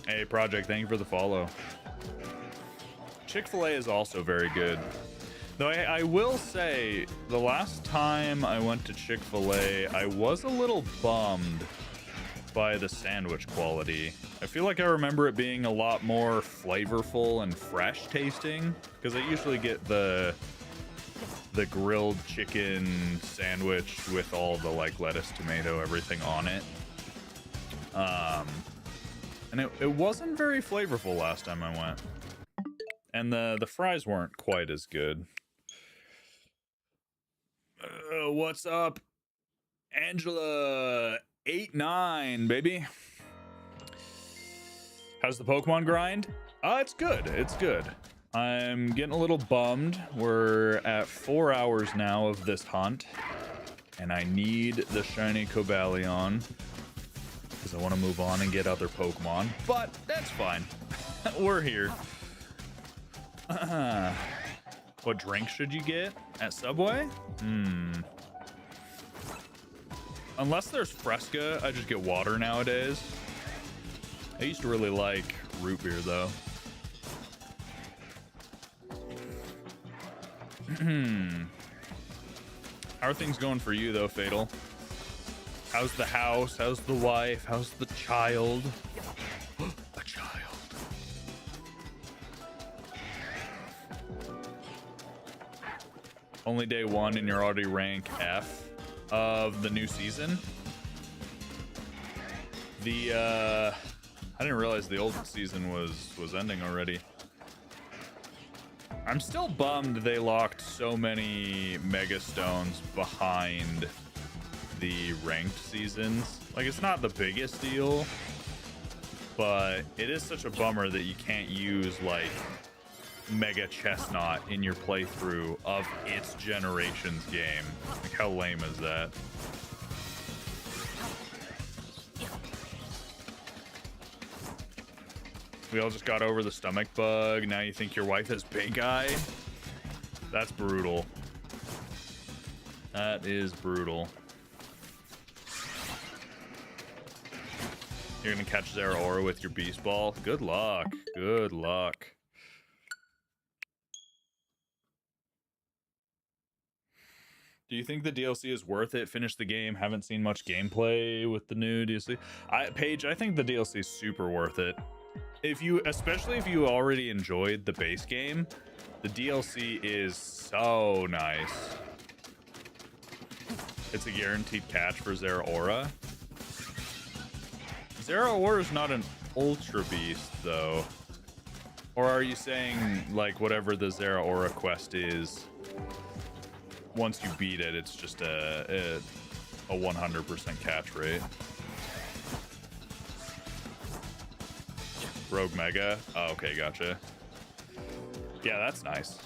hey, Project, thank you for the follow. Chick-fil-A is also very good. Though I will say, the last time I went to Chick-fil-A, I was a little bummed by the sandwich quality. I feel like I remember it being a lot more flavorful and fresh tasting, because I usually get the grilled chicken sandwich with all the like lettuce, tomato, everything on it. And it wasn't very flavorful last time I went. And the fries weren't quite as good. What's up, Angela? 8-9, baby. How's the Pokemon grind? It's good. It's good. I'm getting a little bummed. We're at 4 hours now of this hunt, and I need the shiny Cobalion because I want to move on and get other Pokemon. But that's fine. We're here. What drink should you get at Subway? Unless there's Fresca, I just get water nowadays. I used to really like root beer, though. How are things going for you, though, Fatal? How's the house? How's the wife? How's the child? A child. Only day one and you're already rank F of the new season. I didn't realize the old season was ending already. I'm still bummed they locked so many Mega Stones behind the ranked seasons. Like, it's not the biggest deal, but it is such a bummer that you can't use like Mega Chestnut in your playthrough of its generation's game. Like, how lame is that? We all just got over the stomach bug. Now you think your wife has pink eye? That's brutal. That is brutal. You're gonna catch Zeraora with your Beast Ball? Good luck. Good luck. Do you think the DLC is worth it? Finished the game, haven't seen much gameplay with the new DLC. Paige, I think the DLC is super worth it. Especially if you already enjoyed the base game, the DLC is so nice. It's a guaranteed catch for Zeraora. Zeraora is not an Ultra Beast, though. Or are you saying, like, whatever the Zeraora quest is, once you beat it, it's just a 100% catch rate? Rogue Mega. Oh, okay, gotcha. Yeah, that's nice.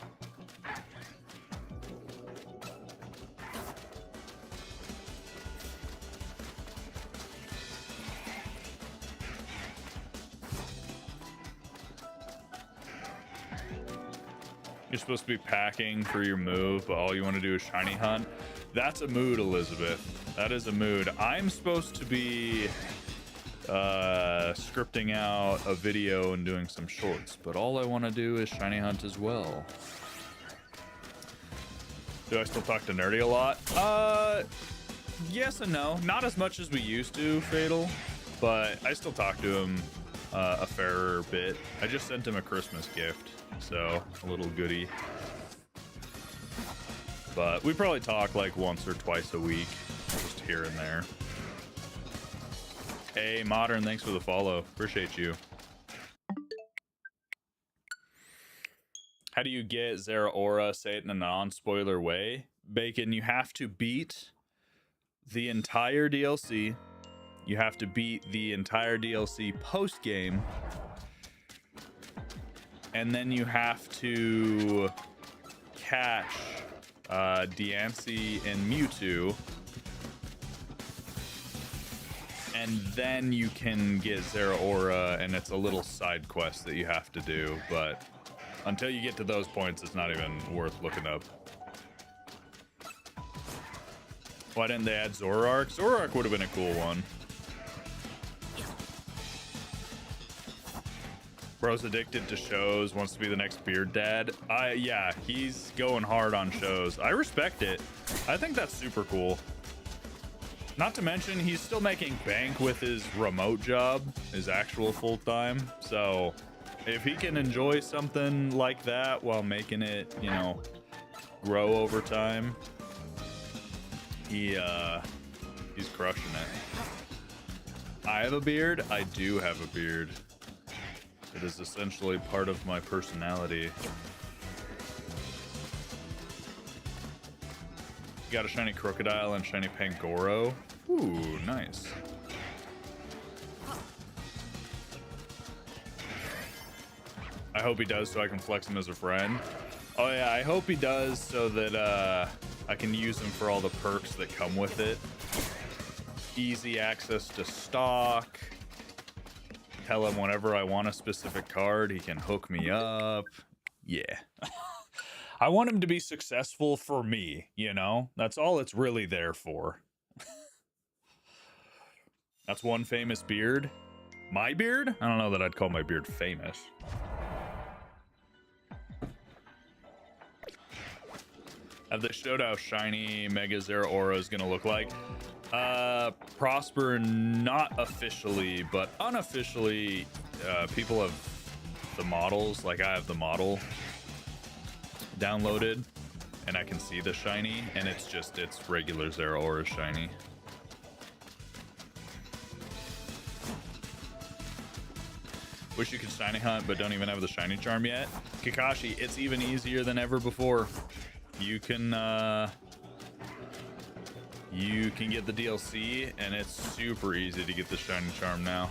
You're supposed to be packing for your move, but all you want to do is shiny hunt. That's a mood, Elizabeth. That is a mood. I'm supposed to be scripting out a video and doing some shorts, but all I want to do is shiny hunt as well. Do I still talk to Nerdy a lot? Yes and no. Not as much as we used to, Fatal, but I still talk to him a fair bit. I just sent him a Christmas gift, so a little goodie. But we probably talk like once or twice a week, just here and there. Hey, Modern, thanks for the follow. Appreciate you. How do you get Zeraora? Say it in a non-spoiler way. Bacon, you have to beat the entire DLC. You have to beat the entire DLC post-game. And then you have to catch Diancie and Mewtwo. And then you can get Zeraora, and it's a little side quest that you have to do. But until you get to those points, it's not even worth looking up. Why didn't they add Zoroark? Zoroark would have been a cool one. Bro's addicted to shows, wants to be the next beard dad. Yeah, he's going hard on shows. I respect it. I think that's super cool. Not to mention, he's still making bank with his remote job, his actual full-time. So if he can enjoy something like that while making it, you know, grow over time, he's crushing it. I have a beard. I do have a beard. It is essentially part of my personality. Got a shiny Crocodile and shiny Pangoro. Ooh, nice. I hope he does so I can flex him as a friend. Oh yeah, I hope he does so that I can use him for all the perks that come with it. Easy access to stock. Tell him whenever I want a specific card, he can hook me up. Yeah. I want him to be successful for me, you know? That's all it's really there for. That's one famous beard. My beard? I don't know that I'd call my beard famous. Have they showed how shiny Mega Zeraora is going to look like? Prosper, not officially, but unofficially, people have the models. Like, I have the model downloaded, and I can see the shiny, and it's regular Zeraora shiny. Wish you could shiny hunt, but don't even have the shiny charm yet. Kakashi, it's even easier than ever before. You can get the DLC, and it's super easy to get the shiny charm now.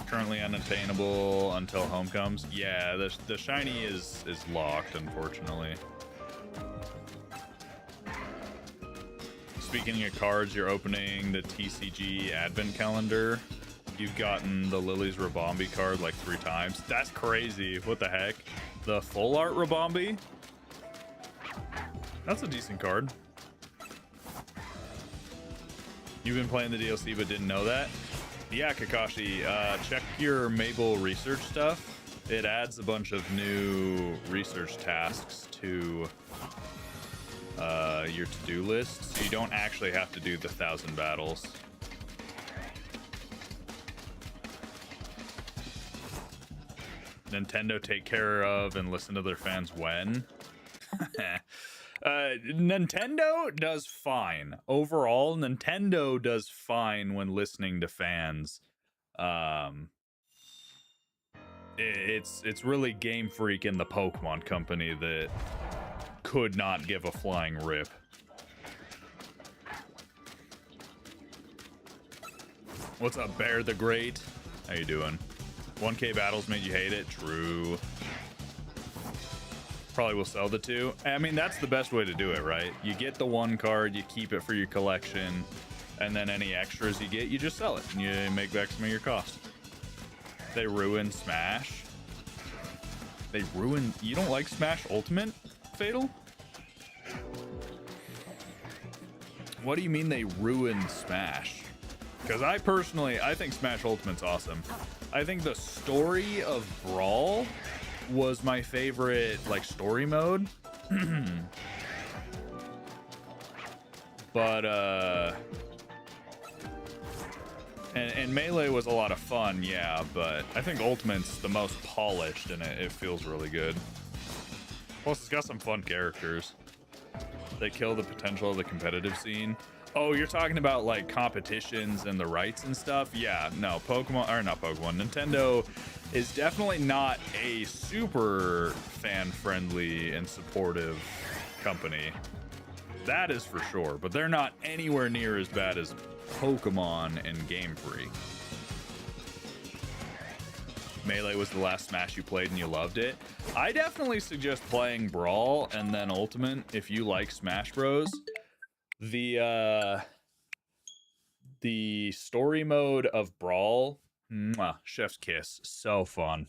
Currently unattainable until home comes. Yeah, the shiny is locked, unfortunately. Speaking of cards, you're opening the TCG Advent Calendar. You've gotten the Lily's Rabombi card like 3 times. That's crazy. What the heck? The full art Rabombi? That's a decent card. You've been playing the DLC but didn't know that? Yeah, Kakashi, check your Mabel research stuff. It adds a bunch of new research tasks to your to-do list, so you don't actually have to do the 1,000 battles. Nintendo take care of and listen to their fans when? Nintendo does fine. Overall, Nintendo does fine when listening to fans. It's really Game Freak and the Pokemon Company that could not give a flying rip. What's up, Bear the Great? How you doing? 1K battles made you hate it? True. Probably will sell the 2. I mean, that's the best way to do it, right? You get the 1 card, you keep it for your collection, and then any extras you get, you just sell it, and you make back some of your cost. They ruin Smash. They ruin... You don't like Smash Ultimate, Fatal? What do you mean they ruined Smash? Because I think Smash Ultimate's awesome. I think the story of Brawl was my favorite, like, story mode. But and Melee was a lot of fun, yeah, but I think Ultimate's the most polished, and it feels really good. Plus, it's got some fun characters. They kill the potential of the competitive scene. Oh, you're talking about, like, competitions and the rights and stuff? Yeah, no, Nintendo is definitely not a super fan-friendly and supportive company. That is for sure, but they're not anywhere near as bad as Pokemon and Game Freak. Melee was the last Smash you played and you loved it. I definitely suggest playing Brawl and then Ultimate if you like Smash Bros. The story mode of Brawl, chef's kiss, so fun.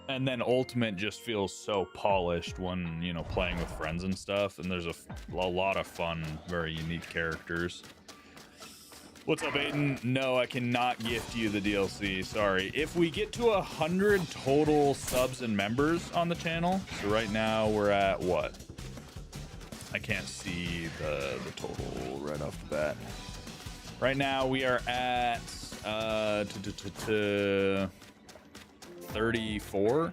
And then Ultimate just feels so polished when, you know, playing with friends and stuff, and there's a lot of fun, very unique characters. What's up, Aiden? No, I cannot gift you the DLC. Sorry. If we get to 100 total subs and members on the channel, so right now we're at what? I can't see the total right off the bat. Right now we are at 34.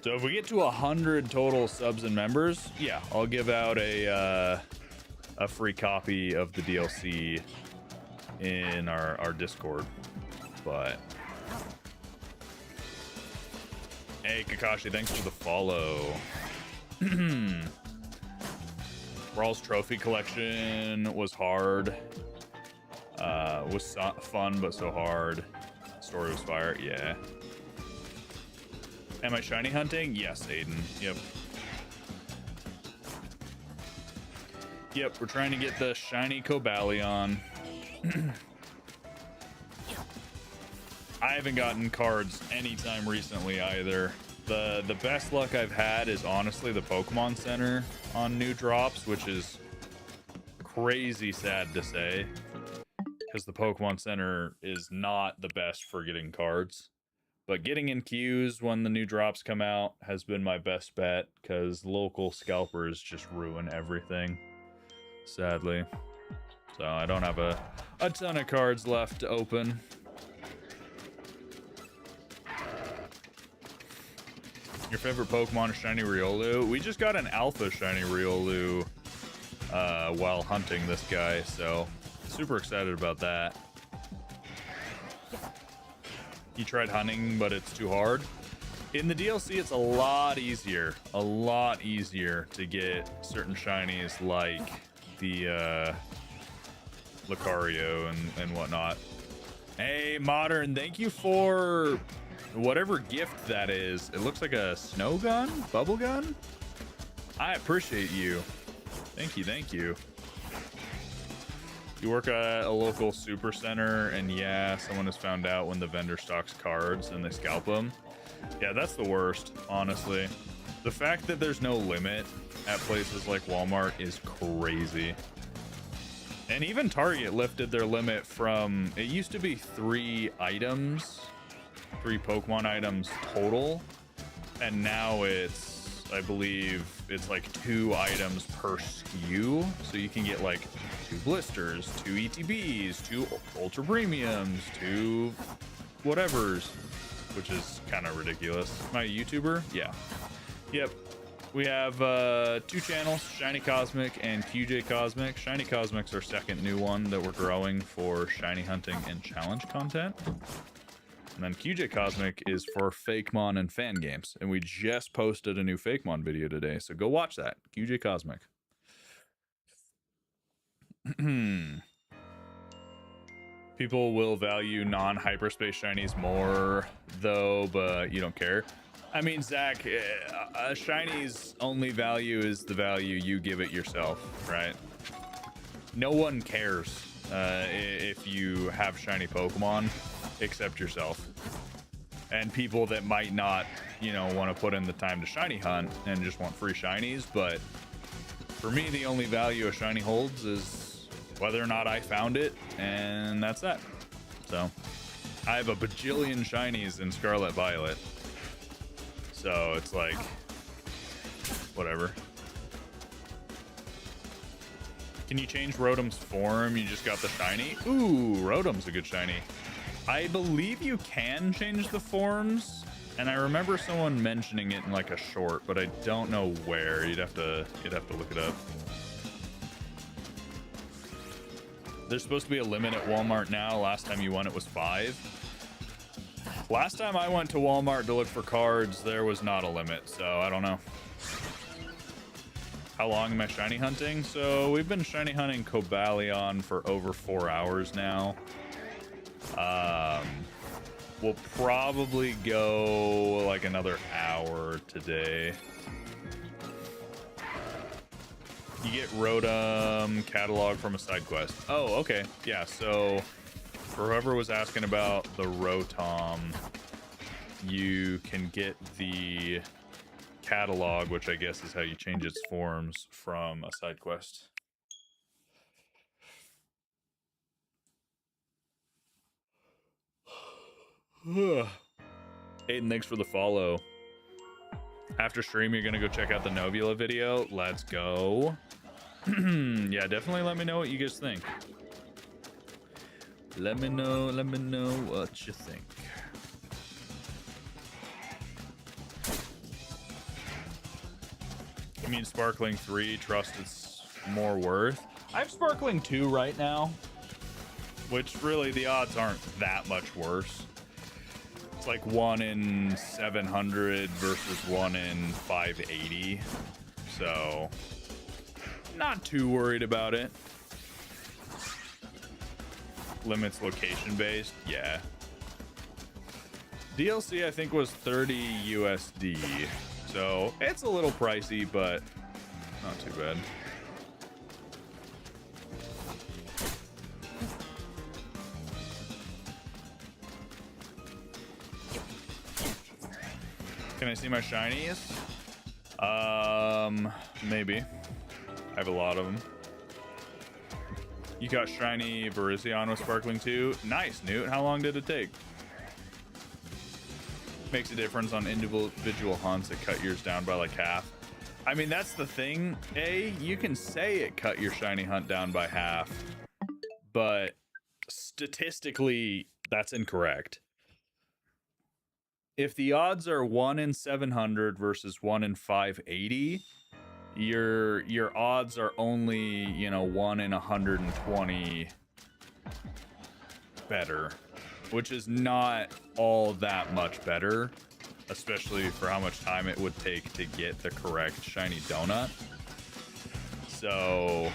So if we get to 100 total subs and members, yeah, I'll give out a free copy of the DLC in our Discord. But hey, Kakashi, thanks for the follow. Brawl's trophy collection was hard. Was fun, but so hard. Story was fire. Yeah. Am I shiny hunting? Yes, Aiden. Yep. Yep, we're trying to get the shiny Cobalion. I haven't gotten cards anytime recently either. The best luck I've had is honestly the Pokemon Center on new drops, which is crazy sad to say, because the Pokemon Center is not the best for getting cards. But getting in queues when the new drops come out has been my best bet, because local scalpers just ruin everything, sadly. So I don't have a ton of cards left to open. Your favorite Pokemon is Shiny Riolu? We just got an Alpha Shiny Riolu while hunting this guy, so super excited about that. You tried hunting, but it's too hard. In the DLC, it's a lot easier to get certain shinies like the Lucario and whatnot. Hey, Modern, thank you for whatever gift that is. It looks like a snow gun, bubble gun. I appreciate you. Thank you, thank you. You work at a local super center, and yeah, someone has found out when the vendor stocks cards and they scalp them. Yeah, that's the worst, honestly. The fact that there's no limit at places like Walmart is crazy. And even Target lifted their limit from, it used to be 3 items, 3 Pokemon items total, and now it's, I believe, it's like 2 items per SKU, so you can get like 2 blisters, 2 ETBs, 2 ultra premiums, 2 whatevers, which is kind of ridiculous. Am I a YouTuber? Yeah. Yep. We have 2 channels, Shiny Cosmic and QJ Cosmic. Shiny Cosmic's our second new one that we're growing for shiny hunting and challenge content. And then QJ Cosmic is for Fakemon and fan games. And we just posted a new Fakemon video today, so go watch that. QJ Cosmic. People will value non-hyperspace shinies more, though, but you don't care. I mean, Zach, a shiny's only value is the value you give it yourself, right? No one cares if you have shiny Pokemon except yourself. And people that might not, you know, want to put in the time to shiny hunt and just want free shinies. But for me, the only value a shiny holds is whether or not I found it, and that's that. So I have a bajillion shinies in Scarlet Violet. So it's like, whatever. Can you change Rotom's form? You just got the shiny? Ooh, Rotom's a good shiny. I believe you can change the forms, and I remember someone mentioning it in like a short, but I don't know where. You'd have to look it up. There's supposed to be a limit at Walmart now. Last time you went, it was 5. Last time I went to Walmart to look for cards, there was not a limit, so I don't know. How long am I shiny hunting? So we've been shiny hunting Cobalion for over 4 hours now. We'll probably go like another hour today. You get Rotom catalog from a side quest. Oh, okay. Yeah, so for whoever was asking about the Rotom, you can get the catalog, which I guess is how you change its forms, from a side quest. Aiden, thanks for the follow. After stream, you're gonna go check out the Novula video. Let's go. Yeah, definitely let me know what you guys think. Let me know what you think. I mean, Sparkling 3, trust it's more worth. I have Sparkling 2 right now, which really the odds aren't that much worse. It's like 1 in 700 versus 1 in 580. So, not too worried about it. Limits location based, yeah. DLC I think was 30 USD. So it's a little pricey, but not too bad. Can I see my shinies? Maybe. I have a lot of them. You got shiny Virizion with Sparkling 2. Nice, Newt. How long did it take? Makes a difference on individual hunts that cut yours down by like half. I mean, that's the thing. You can say it cut your shiny hunt down by half, but statistically, that's incorrect. If the odds are 1 in 700 versus 1 in 580, your odds are only, 1 in 120 better, which is not all that much better, especially for how much time it would take to get the correct shiny donut. So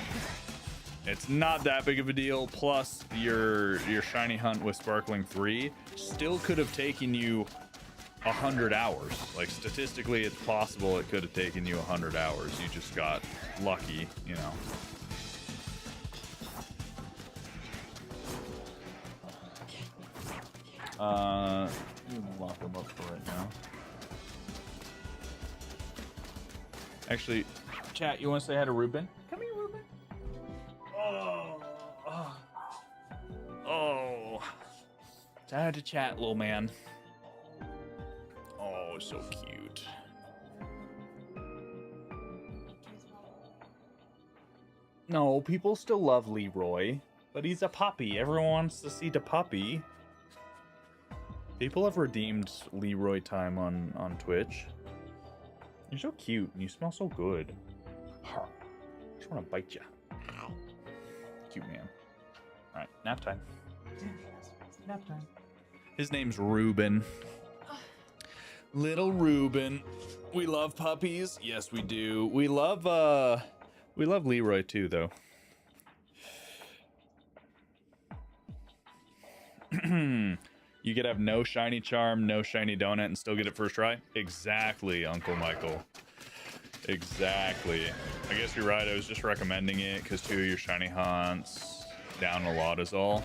it's not that big of a deal. Plus your shiny hunt with Sparkling 3 still could have taken you 100 hours. Like, statistically, it's possible it could have taken you 100 hours. You just got lucky, Lock them up for right now. Actually, chat, you want to say hi to Ruben? Come here, Ruben. Oh. Say hi to chat, little man. Oh, so cute. No, people still love Leroy, but he's a puppy. Everyone wants to see the puppy. People have redeemed Leroy time on Twitch. You're so cute and you smell so good. I just want to bite you. Cute man. All right, nap time. Nap time. His name's Ruben. Little Ruben. We love puppies. Yes, we do. We love Leroy too, though. You could have no shiny charm, no shiny donut, and still get it first try? Exactly, Uncle Michael. Exactly. I guess you're right. I was just recommending it because 2 of your shiny hunts down a lot is all.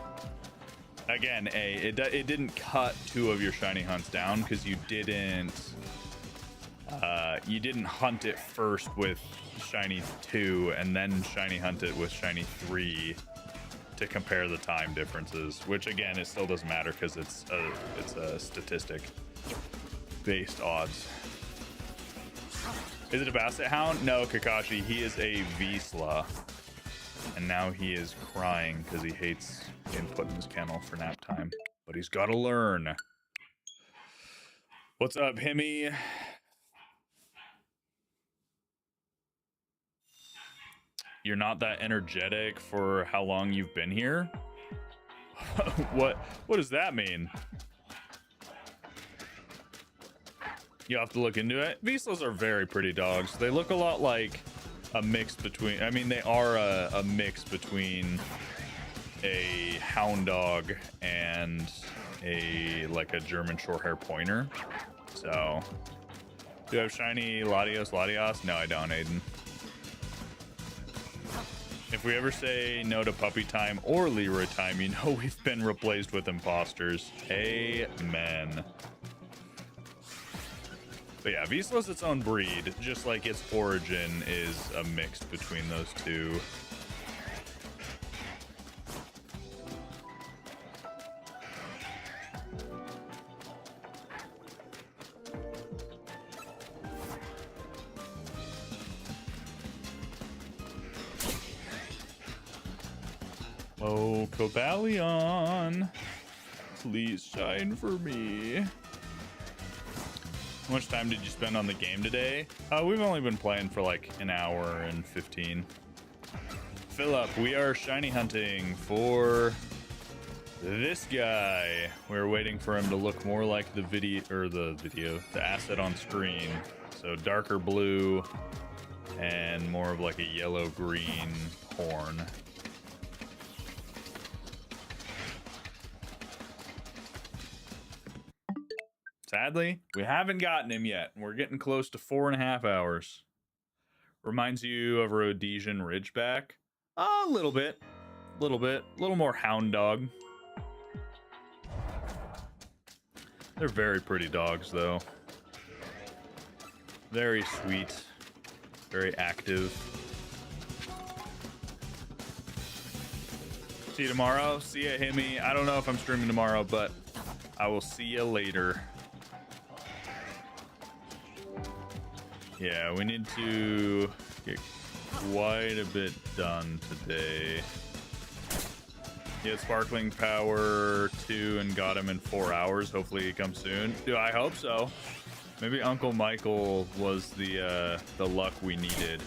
Again, it didn't cut 2 of your shiny hunts down because you didn't hunt it first with shiny 2 and then shiny hunt it with shiny 3 to compare the time differences, which again, it still doesn't matter because it's a statistic based odds. Is it a Basset Hound? No, Kakashi, he is a Vizsla, and now he is crying because he hates being put in his kennel for nap time, but he's got to learn. What's up, Himmy? You're not that energetic for how long you've been here? What does that mean? You have to look into it. Vizslas are very pretty dogs. They look a lot like a mix between, I mean, they are a mix between a hound dog and a German short-hair pointer. So, do I have shiny Latios? No, I don't, Aiden. If we ever say no to puppy time or Leroy time, you know we've been replaced with imposters. Amen. But yeah, Vizsla's its own breed, just like its origin is a mix between those two. Oh, Cobalion, please shine for me. How much time did you spend on the game today? We've only been playing for like an hour and 15. Philip, we are shiny hunting for this guy. We're waiting for him to look more like the asset on screen. So darker blue and more of like a yellow green horn. Sadly, we haven't gotten him yet. We're getting close to 4.5 hours. Reminds you of a Rhodesian Ridgeback? A little bit. A little more hound dog. They're very pretty dogs, though. Very sweet. Very active. See you tomorrow. See ya, Himmy. I don't know if I'm streaming tomorrow, but I will see you later. Yeah, we need to get quite a bit done today. He had Sparkling Power 2 and got him in 4 hours. Hopefully he comes soon. Dude, I hope so. Maybe Uncle Michael was the luck we needed.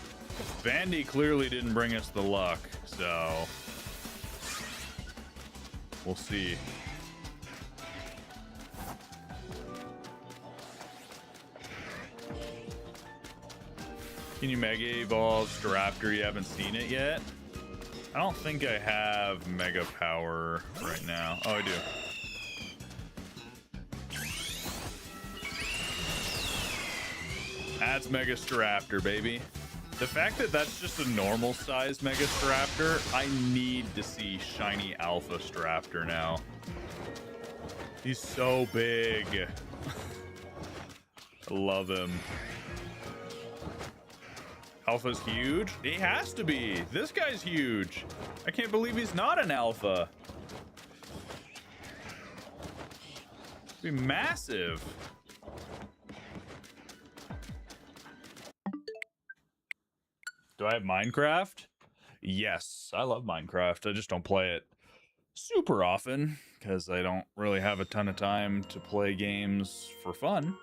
Vandy clearly didn't bring us the luck, so we'll see. Can you Mega Evolve Staraptor? You haven't seen it yet? I don't think I have Mega Power right now. Oh, I do. That's Mega Staraptor, baby. The fact that that's just a normal sized Mega Staraptor, I need to see Shiny Alpha Staraptor now. He's so big. I love him. Alpha's huge? He has to be. This guy's huge. I can't believe he's not an alpha. Be massive. Do I have Minecraft? Yes, I love Minecraft. I just don't play it super often because I don't really have a ton of time to play games for fun.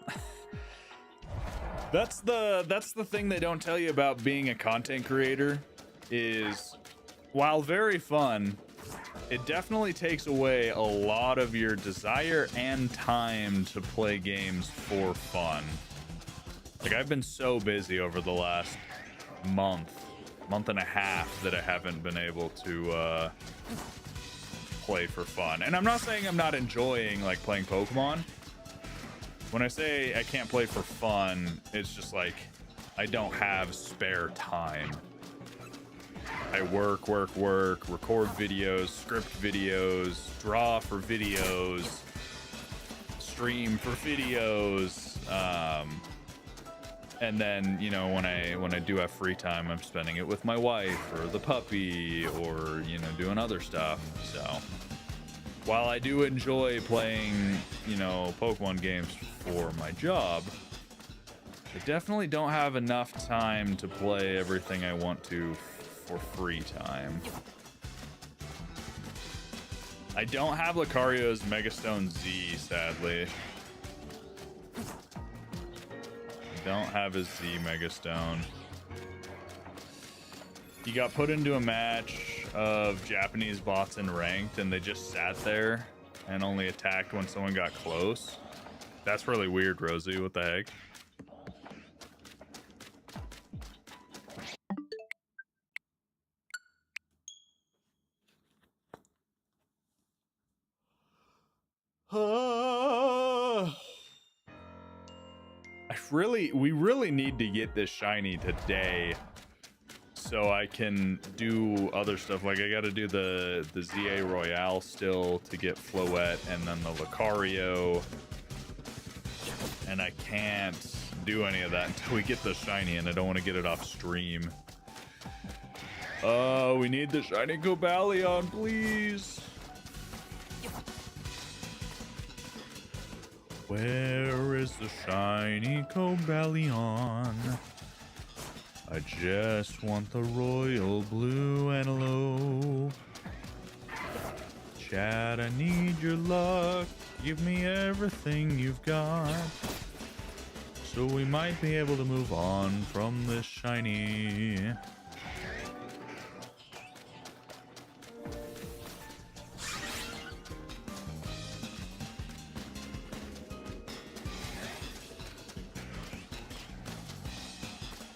That's the thing they don't tell you about being a content creator is, while very fun, it definitely takes away a lot of your desire and time to play games for fun. Like, I've been so busy over the last month and a half that I haven't been able to play for fun. And I'm not saying I'm not enjoying like playing Pokemon. When I say I can't play for fun, it's just like I don't have spare time. I work, record videos, script videos, draw for videos, stream for videos, and then, you know, when I do have free time, I'm spending it with my wife or the puppy or, you know, doing other stuff. So while I do enjoy playing, you know, Pokemon games for my job, I definitely don't have enough time to play everything I want to for free time. I don't have Lucario's Megastone Z, sadly. I don't have his Z Megastone. He got put into a match of Japanese bots in ranked, and they just sat there and only attacked when someone got close. That's really weird, Rosie. What the heck? We really need to get this shiny today so I can do other stuff. Like, I got to do the ZA Royale still to get Floette, and then the Lucario. And I can't do any of that until we get the shiny, and I don't want to get it off stream. We need the shiny Cobalion, please. Where is the shiny Cobalion? I just want the royal blue antelope. Dad, I need your luck. Give me everything you've got. So we might be able to move on from this shiny.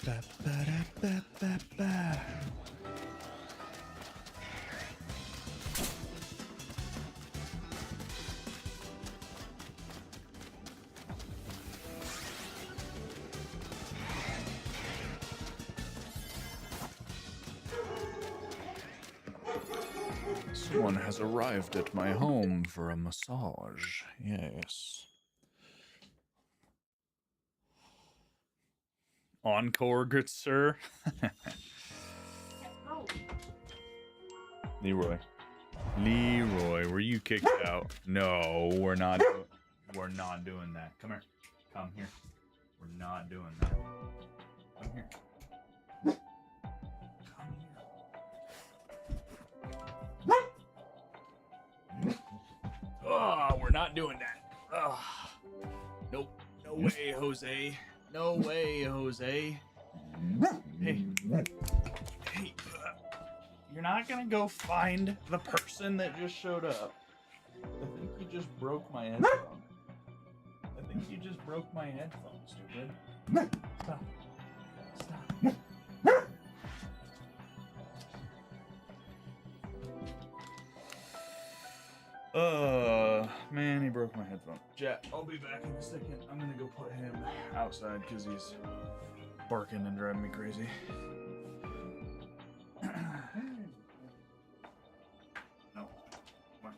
Ba, ba, da, ba, ba, ba. Someone has arrived at my home for a massage. Yes. Encore, good sir. Leroy. Leroy, were you kicked out? No, we're not. We're not doing that. Come here. Come here. We're not doing that. Come here. Oh, we're not doing that. Oh, nope. No way, Jose. No way, Jose. Hey. Hey. You're not gonna go find the person that just showed up. I think you just broke my headphone. I think you just broke my headphone, stupid. Stop. Stop. Man, he broke my headphone. Jack, I'll be back in a second. I'm gonna go put him outside because he's barking and driving me crazy. No. Come on.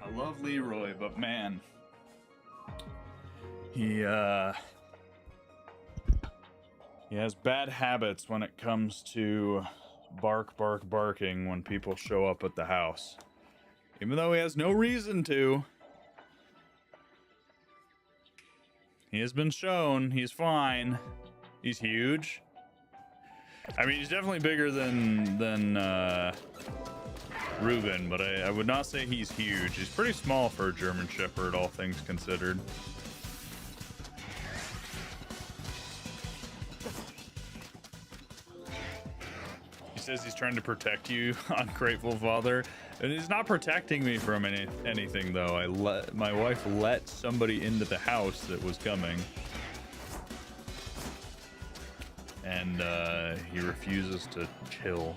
I love Leroy, but man, he has bad habits when it comes to barking when people show up at the house. Even though he has no reason to. He has been shown he's fine. He's huge. I mean, he's definitely bigger than Ruben, but I would not say he's huge. He's pretty small for a German Shepherd, all things considered. He says he's trying to protect you, ungrateful father. And he's not protecting me from anything, though. My wife let somebody into the house that was coming. And he refuses to chill.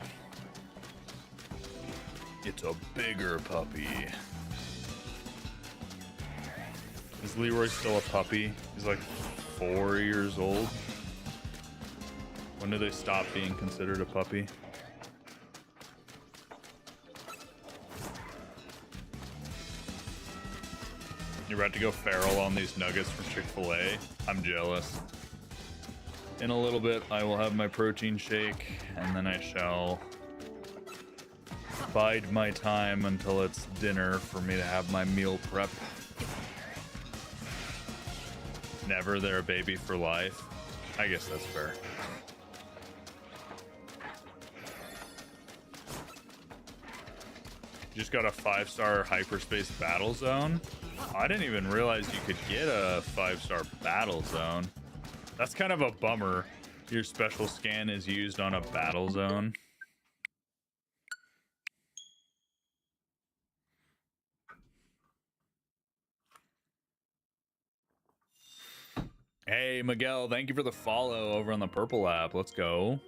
It's a bigger puppy. Is Leroy still a puppy? He's like 4 years old. When do they stop being considered a puppy? You're about to go feral on these nuggets from Chick-fil-A? I'm jealous. In a little bit, I will have my protein shake, and then I shall bide my time until it's dinner for me to have my meal prep. Never they're a baby for life. I guess that's fair. Just got a 5-star hyperspace battle zone. I didn't even realize you could get a 5-star battle zone. That's kind of a bummer. Your special scan is used on a battle zone. Hey, Miguel, thank you for the follow over on the Purple app. Let's go.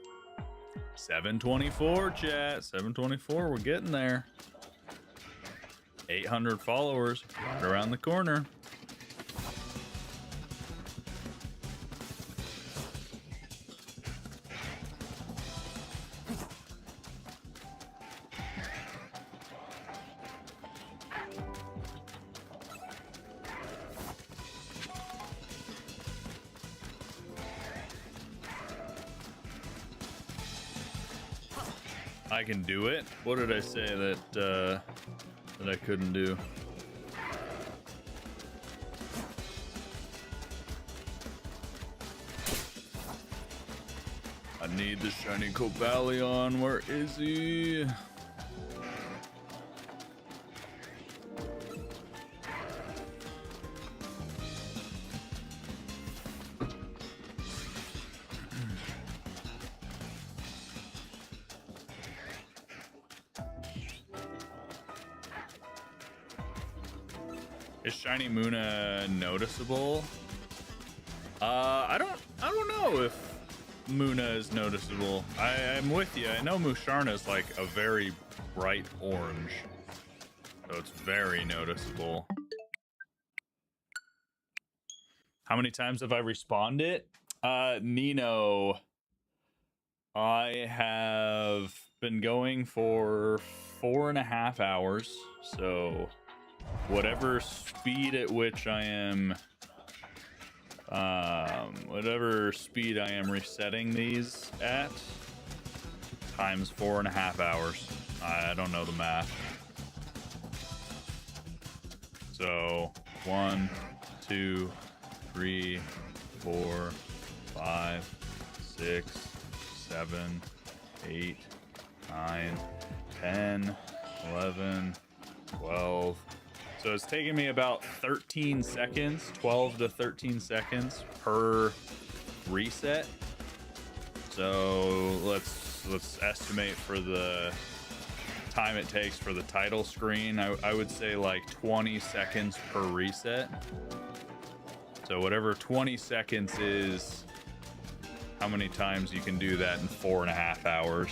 724, chat. 724, we're getting there. 800 followers right around the corner. I can do it. What did I say that I couldn't do? I need the shiny Cobalion. Where is he? Is Shiny Muna noticeable? I don't know if Muna is noticeable. I'm with you. I know Musharna is like a very bright orange, so it's very noticeable. How many times have I respawned it? Nino, I have been going for 4.5 hours, so whatever speed at which I am whatever speed I am resetting these at times 4.5 hours. I don't know the math. So 1, 2, 3, 4, 5, 6, 7, 8, 9, 10, 11, 12. So it's taking me about 13 seconds, 12 to 13 seconds per reset. So let's estimate for the time it takes for the title screen. I would say like 20 seconds per reset. So whatever 20 seconds is, how many times you can do that in 4.5 hours?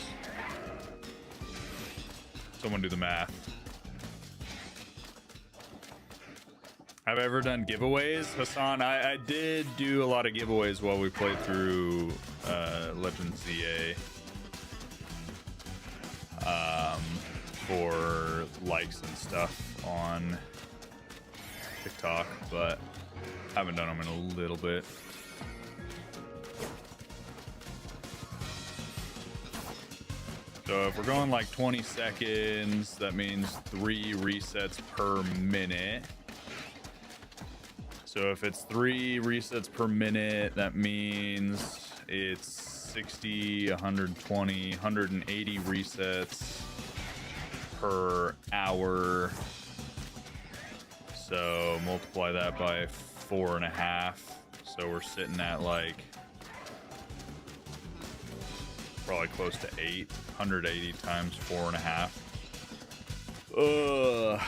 Someone do the math. Have I ever done giveaways? Hassan, I did do a lot of giveaways while we played through Legends ZA. For likes and stuff on TikTok, but haven't done them in a little bit. So if we're going like 20 seconds, that means 3 resets per minute. So if it's 3 resets per minute, that means it's 60, 120, 180 resets per hour. So multiply that by 4.5. So we're sitting at like probably close to 8. 180 times 4.5. Ugh.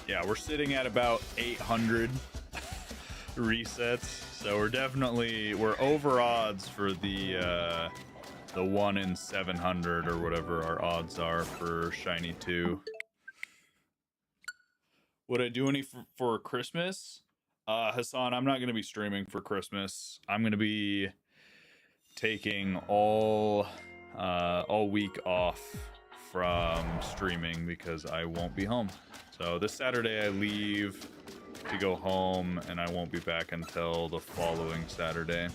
Yeah, we're sitting at about 800 resets, so we're over odds for the 1 in 700 or whatever our odds are for Shiny 2. Would I do any for Christmas? Hassan, I'm not going to be streaming for Christmas. I'm going to be taking all week off from streaming because I won't be home. So this Saturday I leave to go home, and I won't be back until the following Saturday.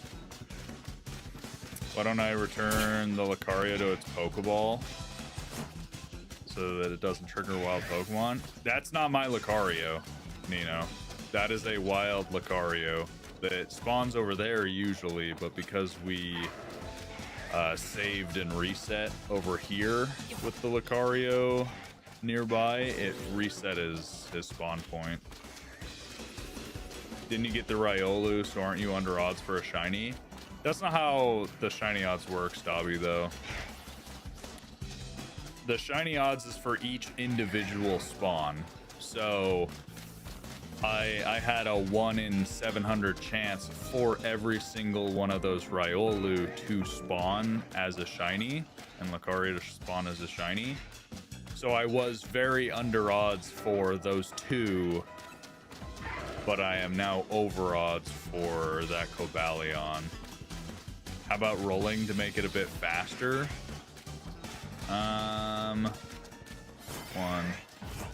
Why don't I return the Lucario to its Pokeball so that it doesn't trigger wild Pokemon? That's not my Lucario, Nino. That is a wild Lucario that spawns over there usually, but because we saved and reset over here with the Lucario nearby, it reset his spawn point. Didn't you get the Riolu, so aren't you under odds for a shiny? That's not how the shiny odds work, Stabby, though. The shiny odds is for each individual spawn. So I had a 1 in 700 chance for every single one of those Riolu to spawn as a shiny and Lucario to spawn as a shiny. So I was very under odds for those 2, but I am now over odds for that Cobalion. How about rolling to make it a bit faster? 1.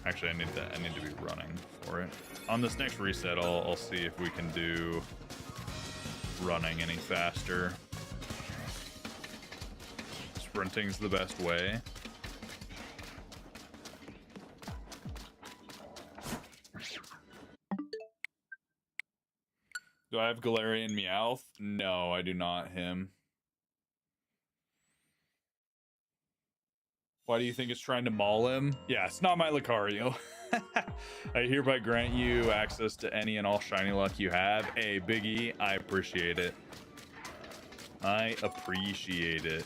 Actually, I need to be running for it. On this next reset, I'll see if we can do running any faster. Sprinting's the best way. Do I have Galarian Meowth? No, I do not. Him. Why do you think it's trying to maul him? Yeah, it's not my Lucario. I hereby grant you access to any and all shiny luck you have. Hey, Biggie, I appreciate it. I appreciate it.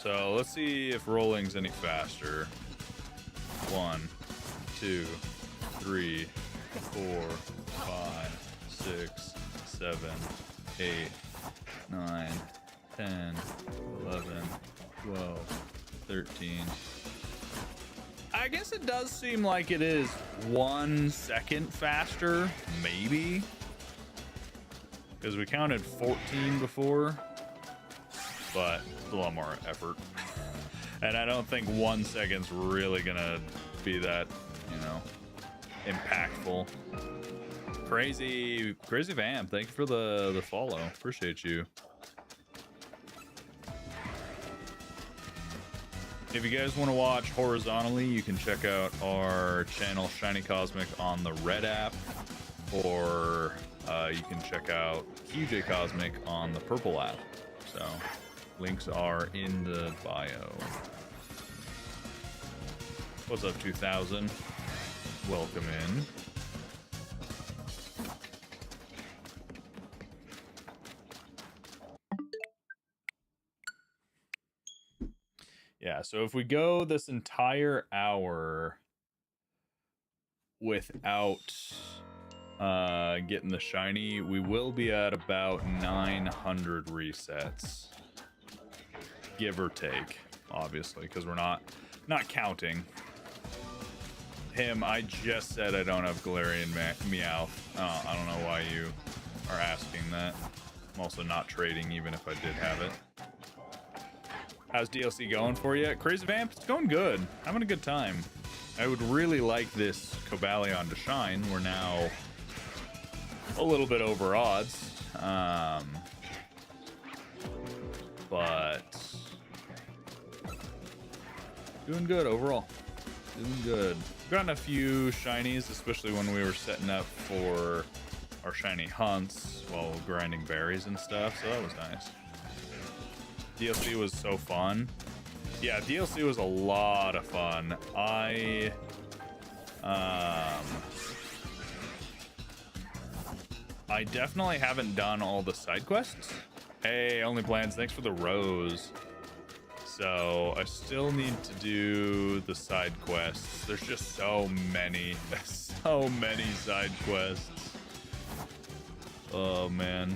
So let's see if rolling's any faster. 1, 2, 3, 4, 5, 6, 7, 8, 9, 10, 11, 12, 13. I guess it does seem like it is 1 second faster, maybe. Because we counted 14 before, but it's a lot more effort. And I don't think 1 second's really gonna be that, you know, impactful. Crazy Vamp, thank you for the follow. Appreciate you. If you guys want to watch horizontally, you can check out our channel Shiny Cosmic on the Red app, or you can check out QJ Cosmic on the Purple app. So links are in the bio. What's up, 2000? Welcome in. Yeah, so if we go this entire hour without getting the shiny, we will be at about 900 resets, give or take, obviously, because we're not counting him. I just said I don't have Galarian Meowth. I don't know why you are asking that. I'm also not trading even if I did have it. How's DLC going for you? Crazy Vamp, it's going good. Having a good time. I would really like this Cobalion to shine. We're now a little bit over odds. But doing good overall. Doing good. We've gotten a few shinies, especially when we were setting up for our shiny hunts while grinding berries and stuff, so that was nice. DLC was so fun. Yeah, DLC was a lot of fun. I definitely haven't done all the side quests. Hey, Only Plans, thanks for the rose. So I still need to do the side quests. There's just so many side quests. Oh man.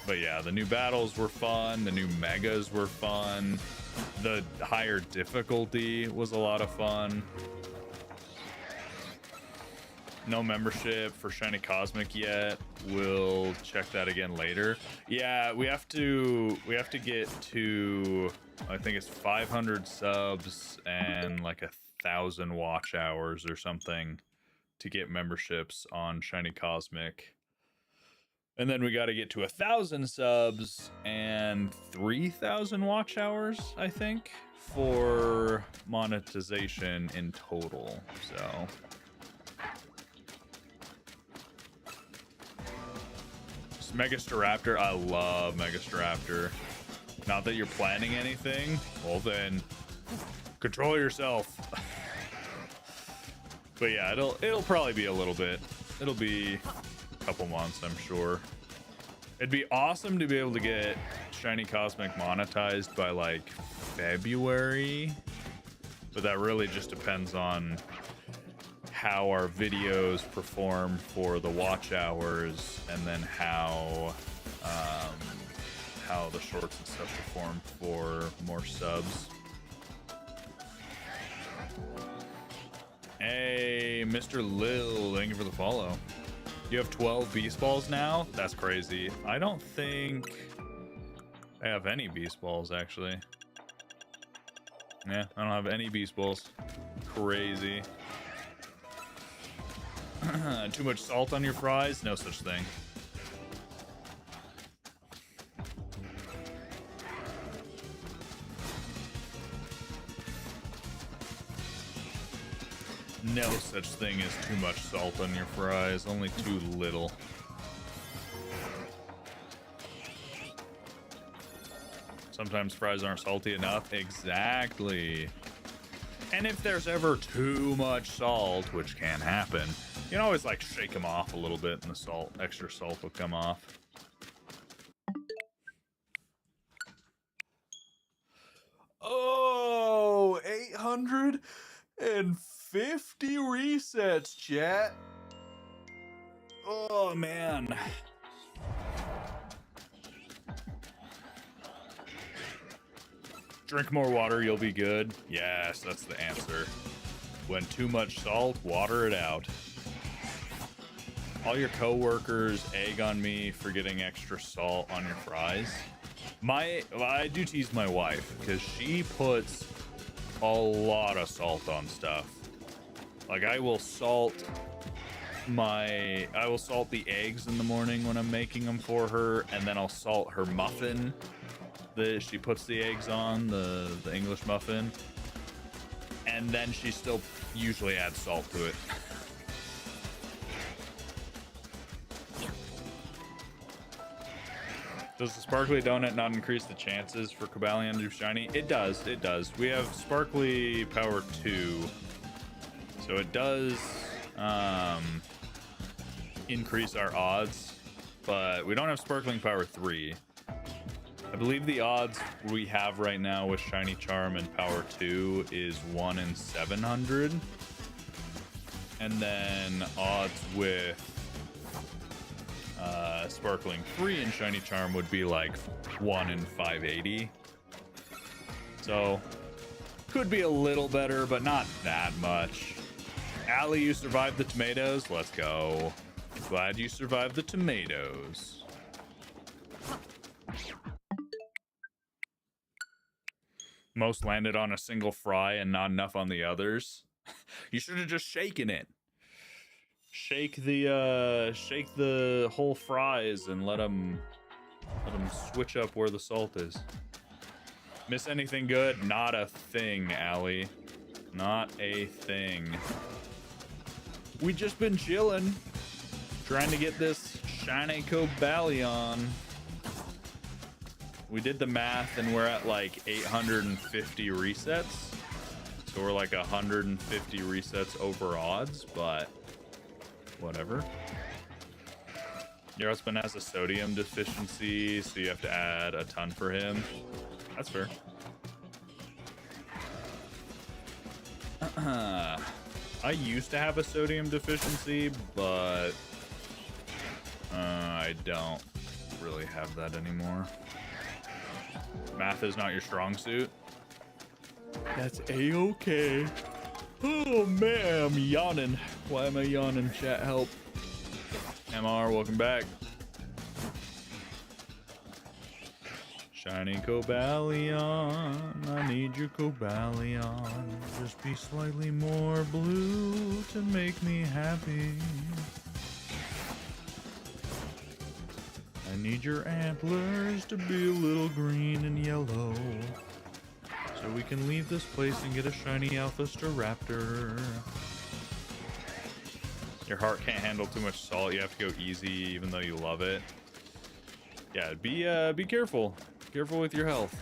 But yeah, the new battles were fun. The new megas were fun. The higher difficulty was a lot of fun. No membership for Shiny Cosmic yet. We'll check that again later. Yeah, we have to get to, I think it's 500 subs and like 1,000 watch hours or something to get memberships on Shiny Cosmic. And then we got to get to 1,000 subs and 3,000 watch hours, I think, for monetization in total. So Megastaraptor, I love Megastaraptor. Not that you're planning anything, well then control yourself. But yeah, it'll probably be a little bit. It'll be a couple months, I'm sure. It'd be awesome to be able to get Shiny Cosmic monetized by like February, but that really just depends on how our videos perform for the watch hours, and then how the shorts and stuff perform for more subs. Hey, Mr. Lil, thank you for the follow. You have 12 beast balls now? That's crazy. I don't think I have any beast balls, actually. Yeah, I don't have any beast balls. Crazy. Too much salt on your fries? No such thing. No such thing as too much salt on your fries, only too little. Sometimes fries aren't salty enough. Exactly. And if there's ever too much salt, which can happen, you can always like shake them off a little bit and the salt, extra salt will come off. Oh, 850 resets, chat. Oh, man. Drink more water, you'll be good. Yes, that's the answer. When too much salt, water it out. All your coworkers egg on me for getting extra salt on your fries. I do tease my wife because she puts a lot of salt on stuff. Like I will salt the eggs in the morning when I'm making them for her, and then I'll salt her muffin that she puts the eggs on, the English muffin, and then she still usually adds salt to it. Does the sparkly donut not increase the chances for Cobalion to do shiny? It does, it does. We have sparkly power 2, so it does increase our odds, but we don't have sparkling power 3. I believe the odds we have right now with shiny charm and power 2 is 1 in 700, and then odds with sparkling 3 and shiny charm would be like 1 in 580. So could be a little better, but not that much. Allie, you survived the tomatoes. Let's go. Glad you survived the tomatoes. Most landed on a single fry and not enough on the others. You should have just shaken it. Shake the whole fries and let them switch up where the salt is. Miss anything good? Not a thing, Allie. Not a thing. We just been chilling, trying to get this shiny Cobalion. We did the math and we're at like 850 resets. So we're like 150 resets over odds, but whatever. Your husband has a sodium deficiency, so you have to add a ton for him. That's fair. I used to have a sodium deficiency, but I don't really have that anymore. Math is not your strong suit. That's a-okay. Oh man, I'm yawning. Why am I yawning? Chat, help. MR, welcome back. Shiny Cobalion, I need your Cobalion. Just be slightly more blue to make me happy. I need your antlers to be a little green and yellow, so we can leave this place and get a shiny Alpha Staraptor. Your heart can't handle too much salt. You have to go easy even though you love it. Yeah, be careful. Careful with your health.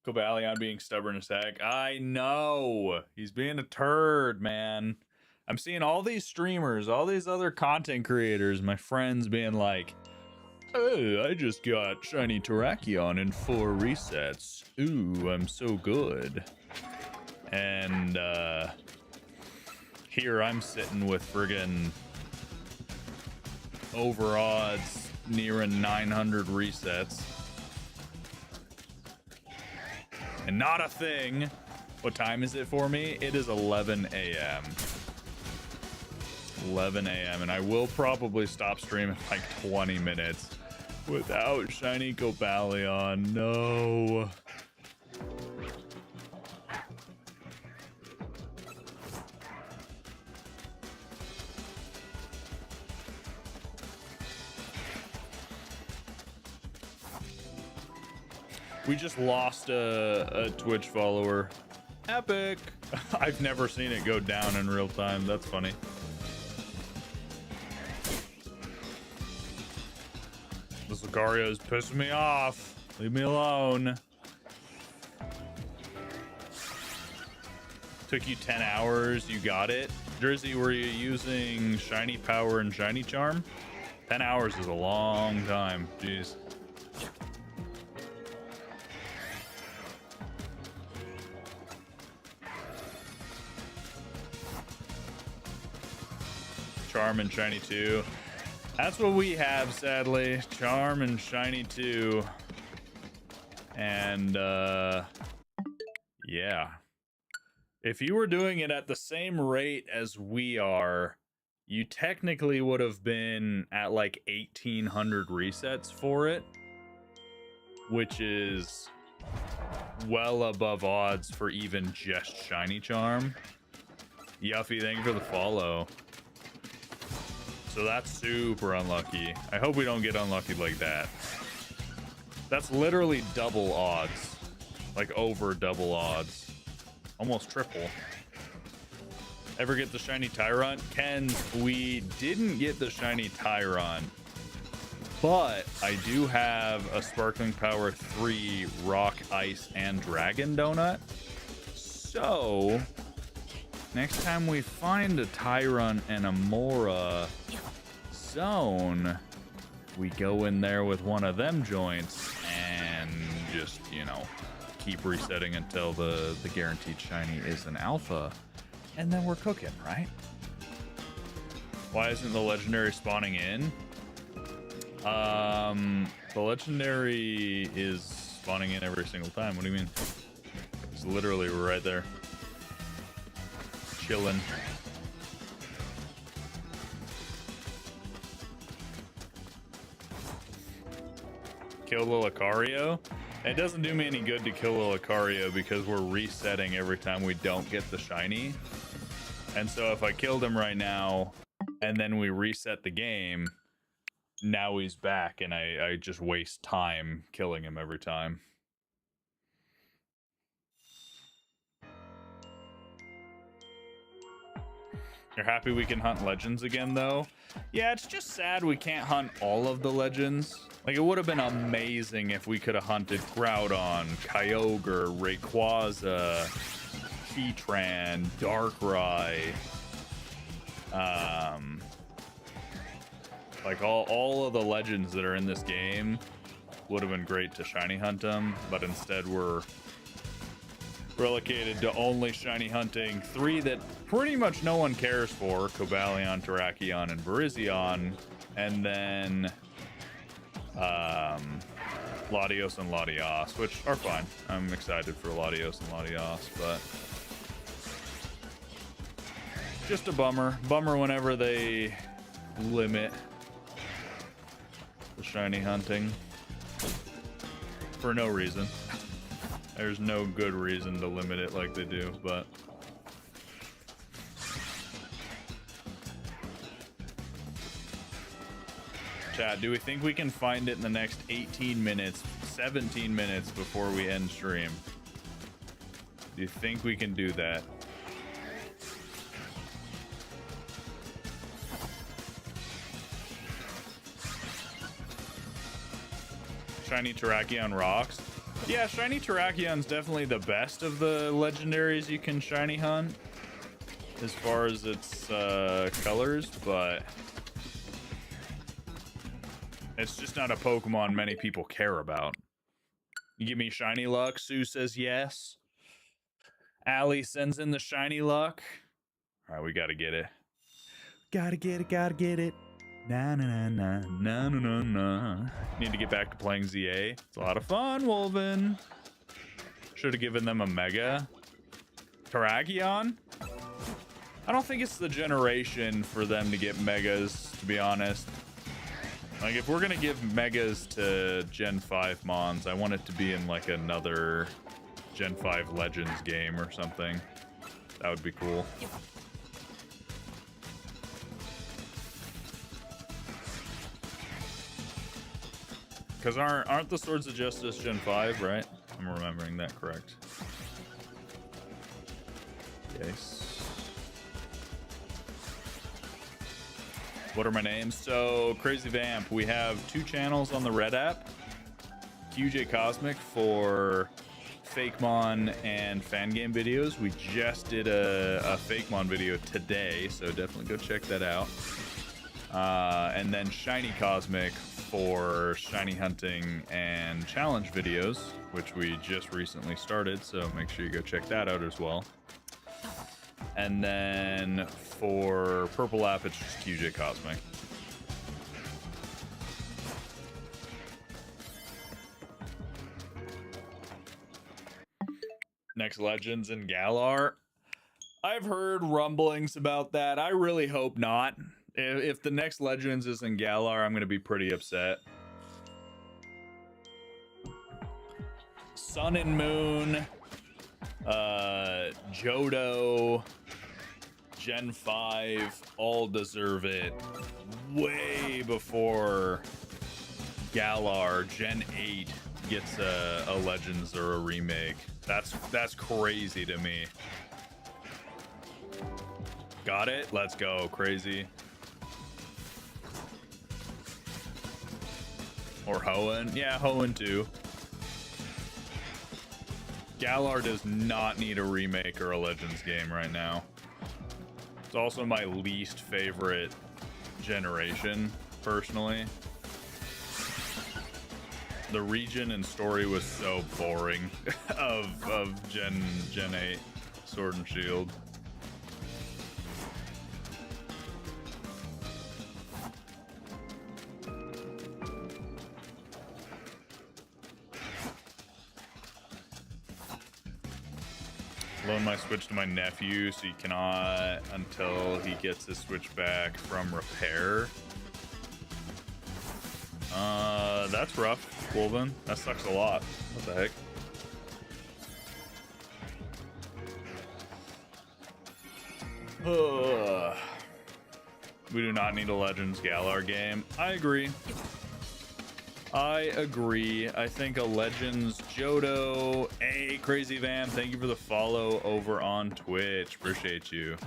Cobalion being stubborn as heck. I know. He's being a turd, man. I'm seeing all these streamers, all these other content creators, my friends being like, oh, I just got shiny Terrakion in 4 resets. Ooh, I'm so good. And here I'm sitting with friggin' over odds nearing 900 resets. And not a thing. What time is it for me? It is 11 a.m. 11 a.m. and I will probably stop streaming in like 20 minutes without shiny Cobalion. No. We just lost a Twitch follower. Epic. I've never seen it go down in real time. That's funny. This Lucario is pissing me off. Leave me alone. Took you 10 hours. You got it. Jersey, were you using Shiny Power and Shiny Charm? 10 hours is a long time. Jeez. Charm and Shiny 2. That's what we have, sadly. Charm and Shiny 2. And, yeah. If you were doing it at the same rate as we are, you technically would have been at like 1,800 resets for it, which is well above odds for even just Shiny Charm. Yuffie, thank you for the follow. So that's super unlucky. I hope we don't get unlucky like that. That's literally double odds. Like over double odds. Almost triple. Ever get the shiny Tyrant? Ken, we didn't get the shiny Tyrant. But I do have a Sparkling Power 3 Rock, Ice, and Dragon Donut. So next time we find a Tyrant and a Mora zone, we go in there with one of them joints and just, you know, keep resetting until the guaranteed shiny is an alpha, and then we're cooking, right? Why isn't the legendary spawning in? The legendary is spawning in every single time. What do you mean? It's literally right there, chilling. Kill the Lucario? It doesn't do me any good to kill the Lucario because we're resetting every time we don't get the shiny. And so if I killed him right now and then we reset the game, now he's back and I just waste time killing him every time. You're happy we can hunt legends again though? Yeah, it's just sad we can't hunt all of the legends. Like, it would have been amazing if we could have hunted Groudon, Kyogre, Rayquaza, Heatran, Darkrai. Like, all of the legends that are in this game would have been great to shiny hunt them, but instead we're relegated to only shiny hunting 3 that pretty much no one cares for: Cobalion, Terrakion, and Virizion, and then Latios and Latias, which are fine. I'm excited for Latios and Latias, but just a bummer whenever they limit the shiny hunting for no reason. There's no good reason to limit it like they do, but chat, do we think we can find it in the next 18 minutes, 17 minutes before we end stream? Do you think we can do that? Shiny Terrakion rocks. Yeah, shiny Terrakion's definitely the best of the legendaries you can shiny hunt as far as its colors, but it's just not a Pokemon many people care about. You give me shiny luck? Sue says yes. Allie sends in the shiny luck. All right, we gotta get it. Gotta get it, gotta get it. Na na na na na na na. Need to get back to playing ZA. It's a lot of fun, Wolven. Should have given them a Mega. Terrakion? I don't think it's the generation for them to get megas, to be honest. Like, if we're gonna give megas to Gen 5 Mons, I want it to be in like another Gen 5 Legends game or something. That would be cool. Because aren't the Swords of Justice Gen 5, right? I'm remembering that correct. Yes. What are my names? So, Crazy Vamp, we have 2 channels on the Red app. QJ Cosmic for Fakemon and fan game videos. We just did a Fakemon video today, so definitely go check that out. And then Shiny Cosmic for shiny hunting and challenge videos, which we just recently started, so make sure you go check that out as well. And then for Purple App, it's just QJ Cosmic. Next Legends in Galar. I've heard rumblings about that. I really hope not. If the next Legends is in Galar, I'm going to be pretty upset. Sun and Moon, Johto, Gen 5 all deserve it way before Galar Gen 8 gets a Legends or a remake. That's crazy to me. Got it? Let's go, crazy. Or Hoenn. Yeah, Hoenn too. Galar does not need a remake or a Legends game right now. It's also my least favorite generation, personally. The region and story was so boring of Gen 8 Sword and Shield. Loan my Switch to my nephew, so he cannot until he gets his Switch back from repair. That's rough, Wolven. That sucks a lot. What the heck? We do not need a Legends Galar game. I agree. I think a Legends Johto. Hey, Crazy Van, thank you for the follow over on Twitch. Appreciate you.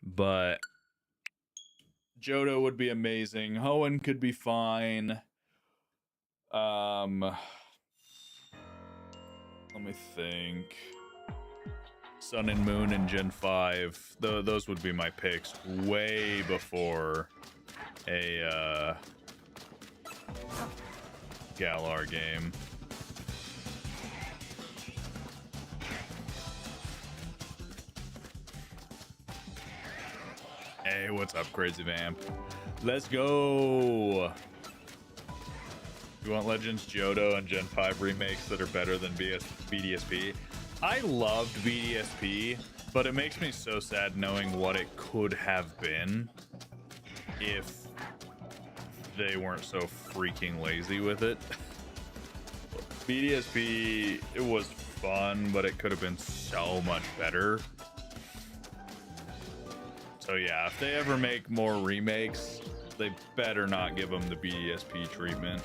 But Johto would be amazing. Hoenn could be fine. Let me think. Sun and Moon and Gen 5. Those would be my picks way before a Galar game. Hey, what's up, Crazy Vamp? Let's go. You want Legends Johto and Gen 5 remakes that are better than BDSP? I loved BDSP, but it makes me so sad knowing what it could have been if they weren't so freaking lazy with it. BDSP, it was fun, but it could have been so much better. So yeah, if they ever make more remakes, they better not give them the BDSP treatment.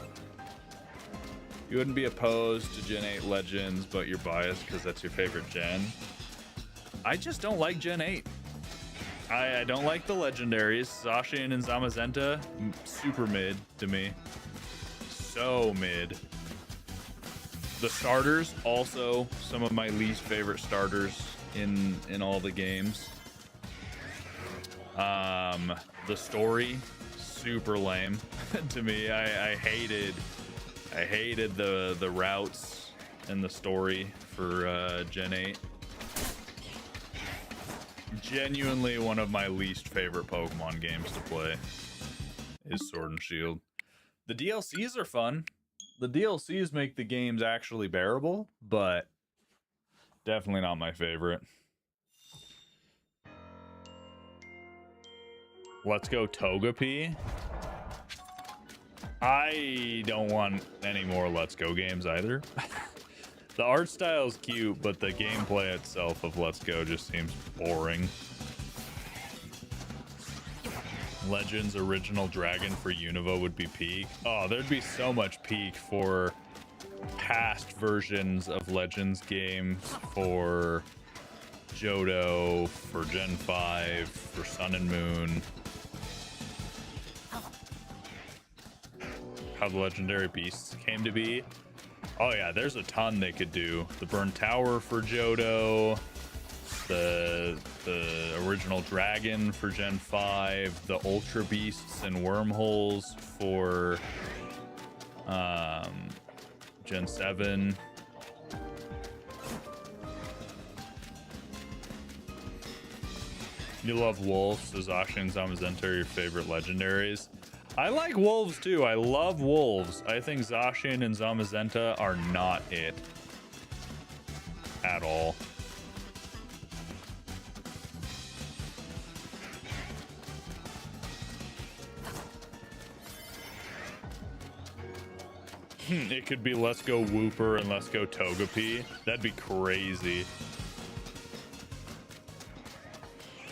You wouldn't be opposed to Gen 8 Legends, but you're biased because that's your favorite gen. I just don't like Gen 8. I don't like the legendaries. Zacian and Zamazenta, super mid to me. So mid. The starters, also some of my least favorite starters in all the games. The story, super lame to me. I hated the routes and the story for Gen 8. Genuinely one of my least favorite Pokemon games to play is Sword and Shield. The DLCs are fun. The DLCs make the games actually bearable, but definitely not my favorite. Let's go Togepi. I don't want any more Let's Go games either. The art style is cute, but the gameplay itself of Let's Go just seems boring. Legends original dragon for Unova would be peak. Oh, there'd be so much peak for past versions of Legends games, for Johto, for Gen 5, for Sun and Moon. How the legendary beasts came to be. Oh yeah, there's a ton they could do. The Burn Tower for Johto, the original dragon for Gen 5, the Ultra Beasts and Wormholes for Gen 7. You love wolves, so Zacian and Zamazenta are your favorite legendaries. I like wolves too. I love wolves. I think Zacian and Zamazenta are not it at all. It could be Let's Go Wooper and Let's Go Togepi. That'd be crazy.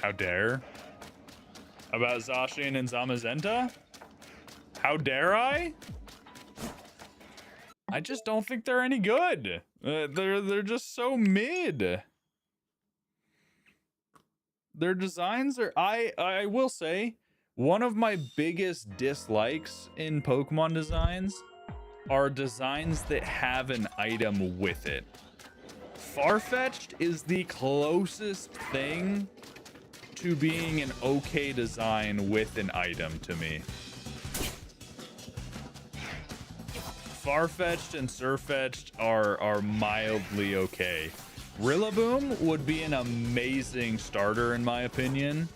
How dare? About Zacian and Zamazenta? How dare I? I just don't think they're any good. They're just so mid. Their designs are... I will say, one of my biggest dislikes in Pokemon designs are designs that have an item with it. Farfetch'd is the closest thing to being an okay design with an item to me. Farfetch'd and Surfetch'd are mildly okay. Rillaboom would be an amazing starter in my opinion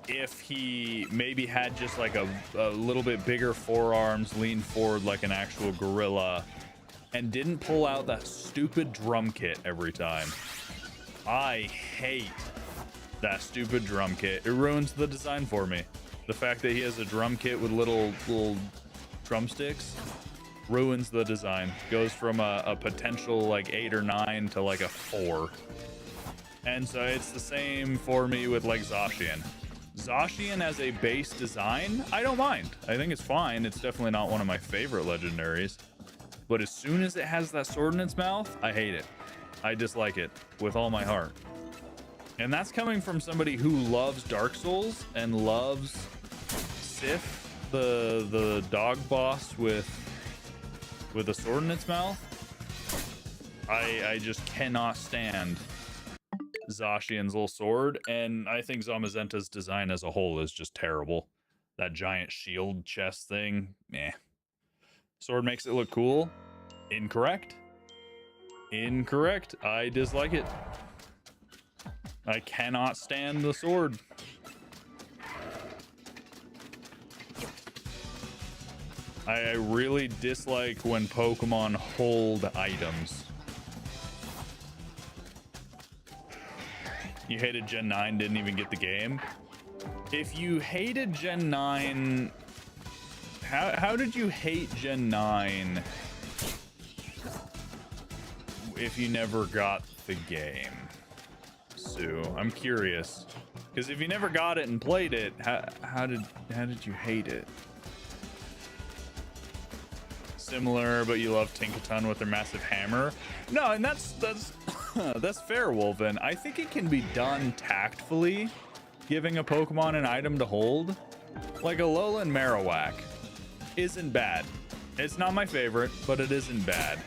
if he maybe had just like a little bit bigger forearms, lean forward like an actual gorilla, and didn't pull out that stupid drum kit every time. I hate that stupid drum kit. It ruins the design for me. The fact that he has a drum kit with little drumsticks ruins the design. Goes from a potential like 8 or 9 to like a 4. And so it's the same for me with like Zacian. Zacian as a base design, I don't mind. I think it's fine. It's definitely not one of my favorite legendaries. But as soon as it has that sword in its mouth, I hate it. I dislike it with all my heart. And that's coming from somebody who loves Dark Souls and loves Sif, the dog boss with a sword in its mouth. I just cannot stand Zacian's little sword, and I think Zamazenta's design as a whole is just terrible. That giant shield chest thing, meh. Sword makes it look cool. Incorrect. Incorrect. I dislike it. I cannot stand the sword. I really dislike when Pokemon hold items. You hated Gen 9, didn't even get the game. If you hated Gen 9, how did you hate Gen 9 if you never got the game? Sue, I'm curious. Because if you never got it and played it, how did you hate it? Similar, but you love Tinkaton with their massive hammer. No, and that's that's fair, Wolven. I think it can be done tactfully, giving a Pokemon an item to hold. Like Alolan Marowak isn't bad. It's not my favorite, but it isn't bad.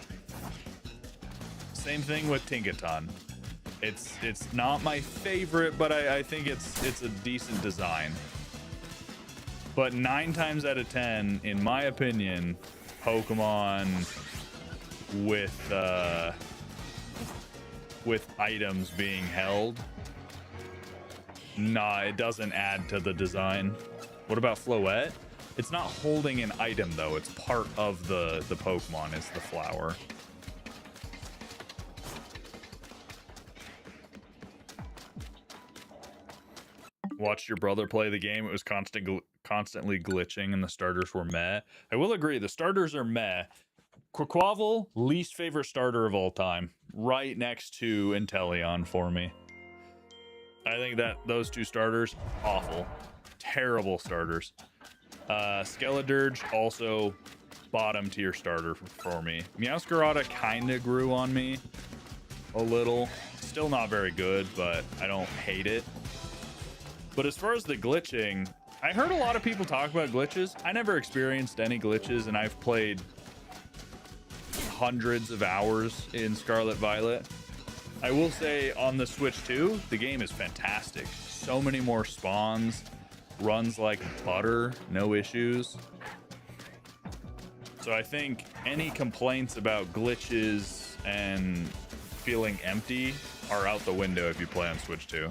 Same thing with Tinkaton. It's not my favorite, but I think it's a decent design. But 9 times out of 10, in my opinion, Pokemon with items being held, nah, it doesn't add to the design. What about Floette? It's not holding an item though. It's part of the Pokemon is the flower. Watched your brother play the game. It was constantly glitching, and the starters were meh. I will agree, the starters are meh. Quaquavel, least favorite starter of all time, right next to Inteleon for me. I think that those two starters, awful, terrible starters. Skeledirge, also bottom tier starter for me. Meowscarada kind of grew on me a little. Still not very good, but I don't hate it. But as far as the glitching, I heard a lot of people talk about glitches. I never experienced any glitches, and I've played hundreds of hours in Scarlet Violet. I will say on the Switch 2, the game is fantastic. So many more spawns, runs like butter, no issues. So I think any complaints about glitches and feeling empty are out the window if you play on Switch 2.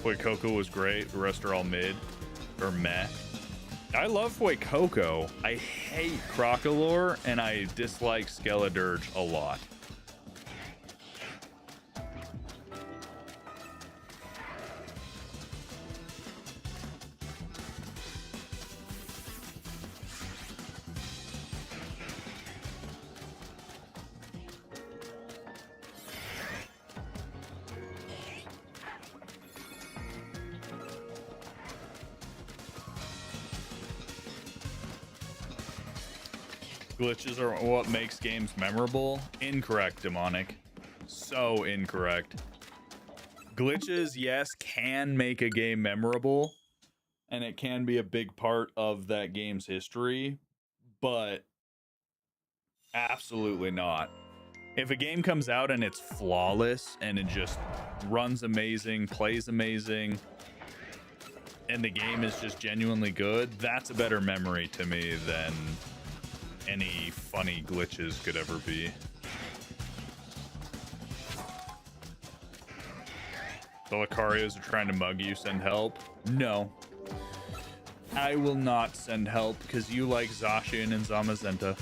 Fuecoco was great. The rest are all mid or meh. I love Fuecoco. I hate Crocolore, and I dislike Skeledirge a lot. Glitches are what makes games memorable. Incorrect, Demonic. So incorrect. Glitches, yes, can make a game memorable, and it can be a big part of that game's history, but absolutely not. If a game comes out and it's flawless and it just runs amazing, plays amazing, and the game is just genuinely good, that's a better memory to me than any funny glitches could ever be. The Lucarios are trying to mug you. Send help? No. I will not send help because you like Zacian and Zamazenta.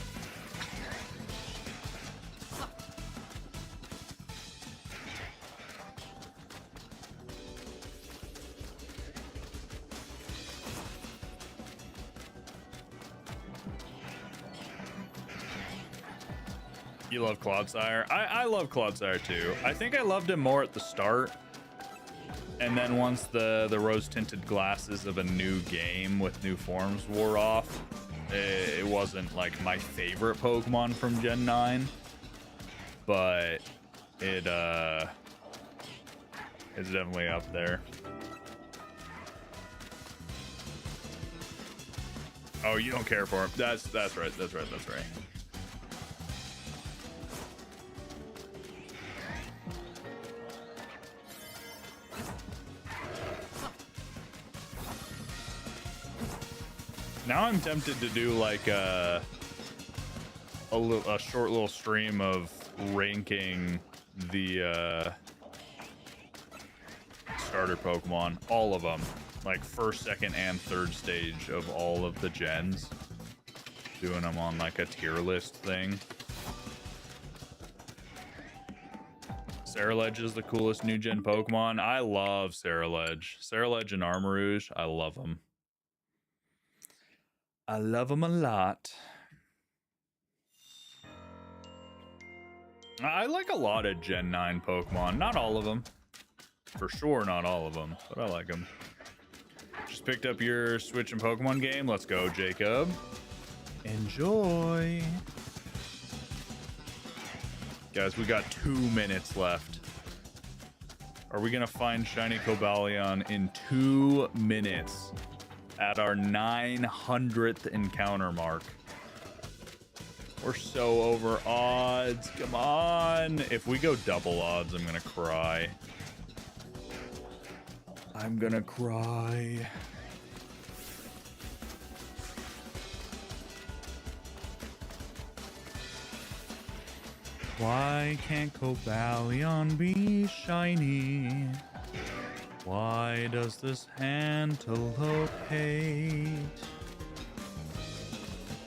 You love Clodsire? I love Clodsire too. I think I loved him more at the start. And then once the rose-tinted glasses of a new game with new forms wore off, it wasn't like my favorite Pokemon from Gen 9. But it's definitely up there. Oh, you don't care for him. That's right. That's right. Now I'm tempted to do like a short little stream of ranking the starter Pokemon, all of them, like first, second, and third stage of all of the gens, doing them on like a tier list thing. Ceruledge is the coolest new gen Pokemon. I love Ceruledge. Ceruledge and Armarouge, I love them. I love them a lot. I like a lot of Gen 9 Pokemon. Not all of them. For sure not all of them, but I like them. Just picked up your Switch and Pokemon game. Let's go, Jacob. Enjoy. Guys, we got 2 minutes left. Are we going to find Shiny Cobalion in 2 minutes? At our 900th encounter mark. We're so over odds. Come on. If we go double odds, I'm gonna cry. I'm gonna cry. Why can't Cobalion be shiny? Why does this antelope hate?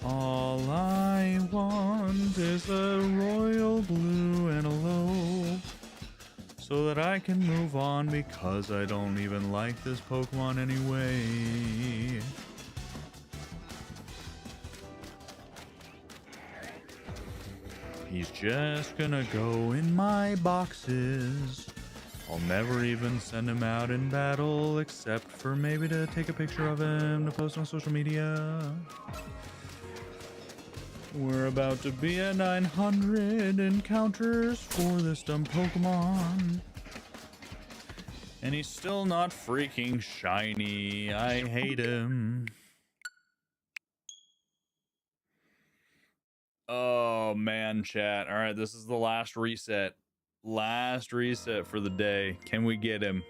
All I want is a royal blue and a low, so that I can move on, because I don't even like this Pokemon anyway. He's just gonna go in my boxes. I'll never even send him out in battle, except for maybe to take a picture of him to post on social media. We're about to be at 900 encounters for this dumb Pokemon. And he's still not freaking shiny. I hate him. Oh man, chat. All right, this is the last reset. Last reset for the day. Can we get him?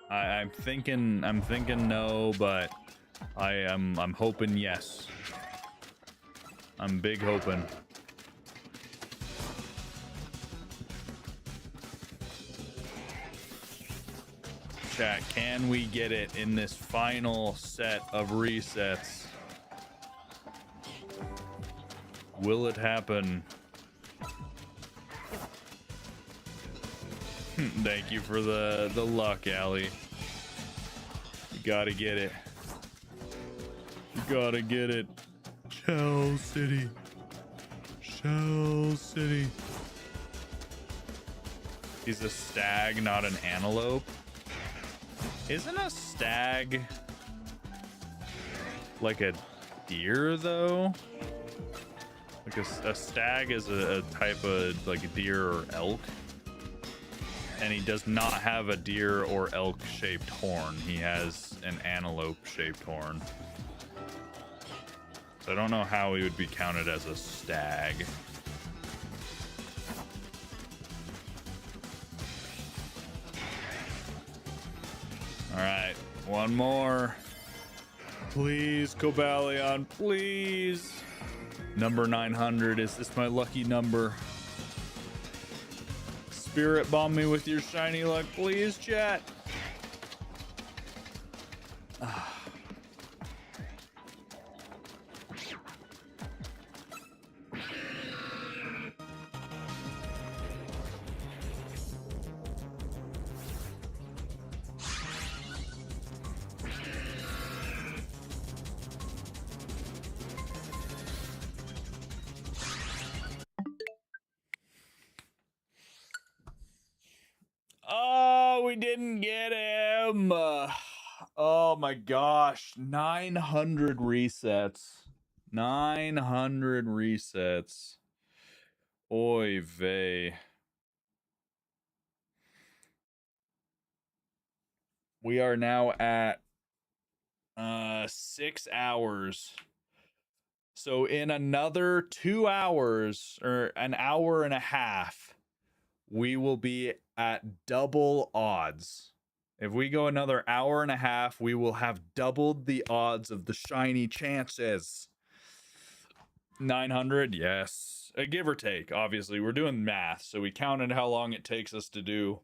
I'm thinking no, but I'm hoping yes. I'm big hoping. Chat, can we get it in this final set of resets? Will it happen? Thank you for the luck, Allie. You gotta get it. You gotta get it. Shell City. Shell City. He's a stag, not an antelope. Isn't a stag like a deer, though? Like a stag is a type of like a deer or elk. And he does not have a deer or elk shaped horn. He has an antelope shaped horn. So I don't know how he would be counted as a stag. All right, one more. Please, Cobalion, please. Number 900, is this my lucky number? Spirit bomb me with your shiny luck, please, chat. Oh, we didn't get him. Oh my gosh, 900 resets. 900 resets. Oy vey. We are now at 6 hours. So in another 2 hours, or an hour and a half, we will be at double odds. If we go another hour and a half, we will have doubled the odds of the shiny chances. 900, yes. Give or take, obviously. We're doing math, so we counted how long it takes us to do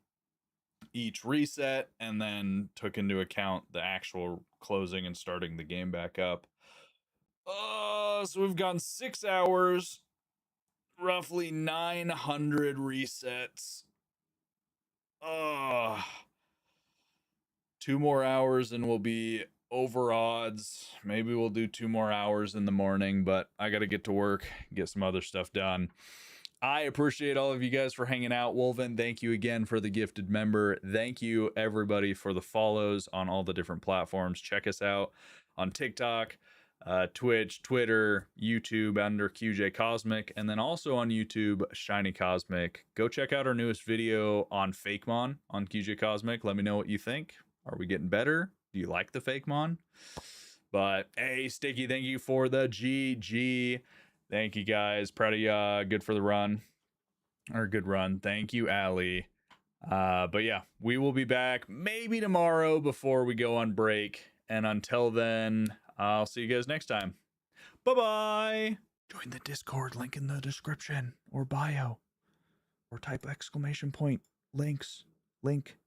each reset and then took into account the actual closing and starting the game back up. So we've gone 6 hours, roughly 900 resets. 2 more hours and we'll be over odds. Maybe we'll do 2 more hours in the morning, but I got to get to work, get some other stuff done. I appreciate all of you guys for hanging out. Wolven, thank you again for the gifted member. Thank you everybody for the follows on all the different platforms. Check us out on TikTok, Twitch, Twitter, YouTube under QJ Cosmic, and then also on YouTube, Shiny Cosmic. Go check out our newest video on Fakemon on QJ Cosmic. Let me know what you think. Are we getting better? Do you like the Fakemon? But hey, Sticky, thank you for the GG. Thank you guys. Proud of ya. Good for the run. Or good run. Thank you, Allie. But yeah, we will be back maybe tomorrow before we go on break. And until then, I'll see you guys next time. Bye-bye. Join the Discord, link in the description or bio. Or type exclamation point links. Link.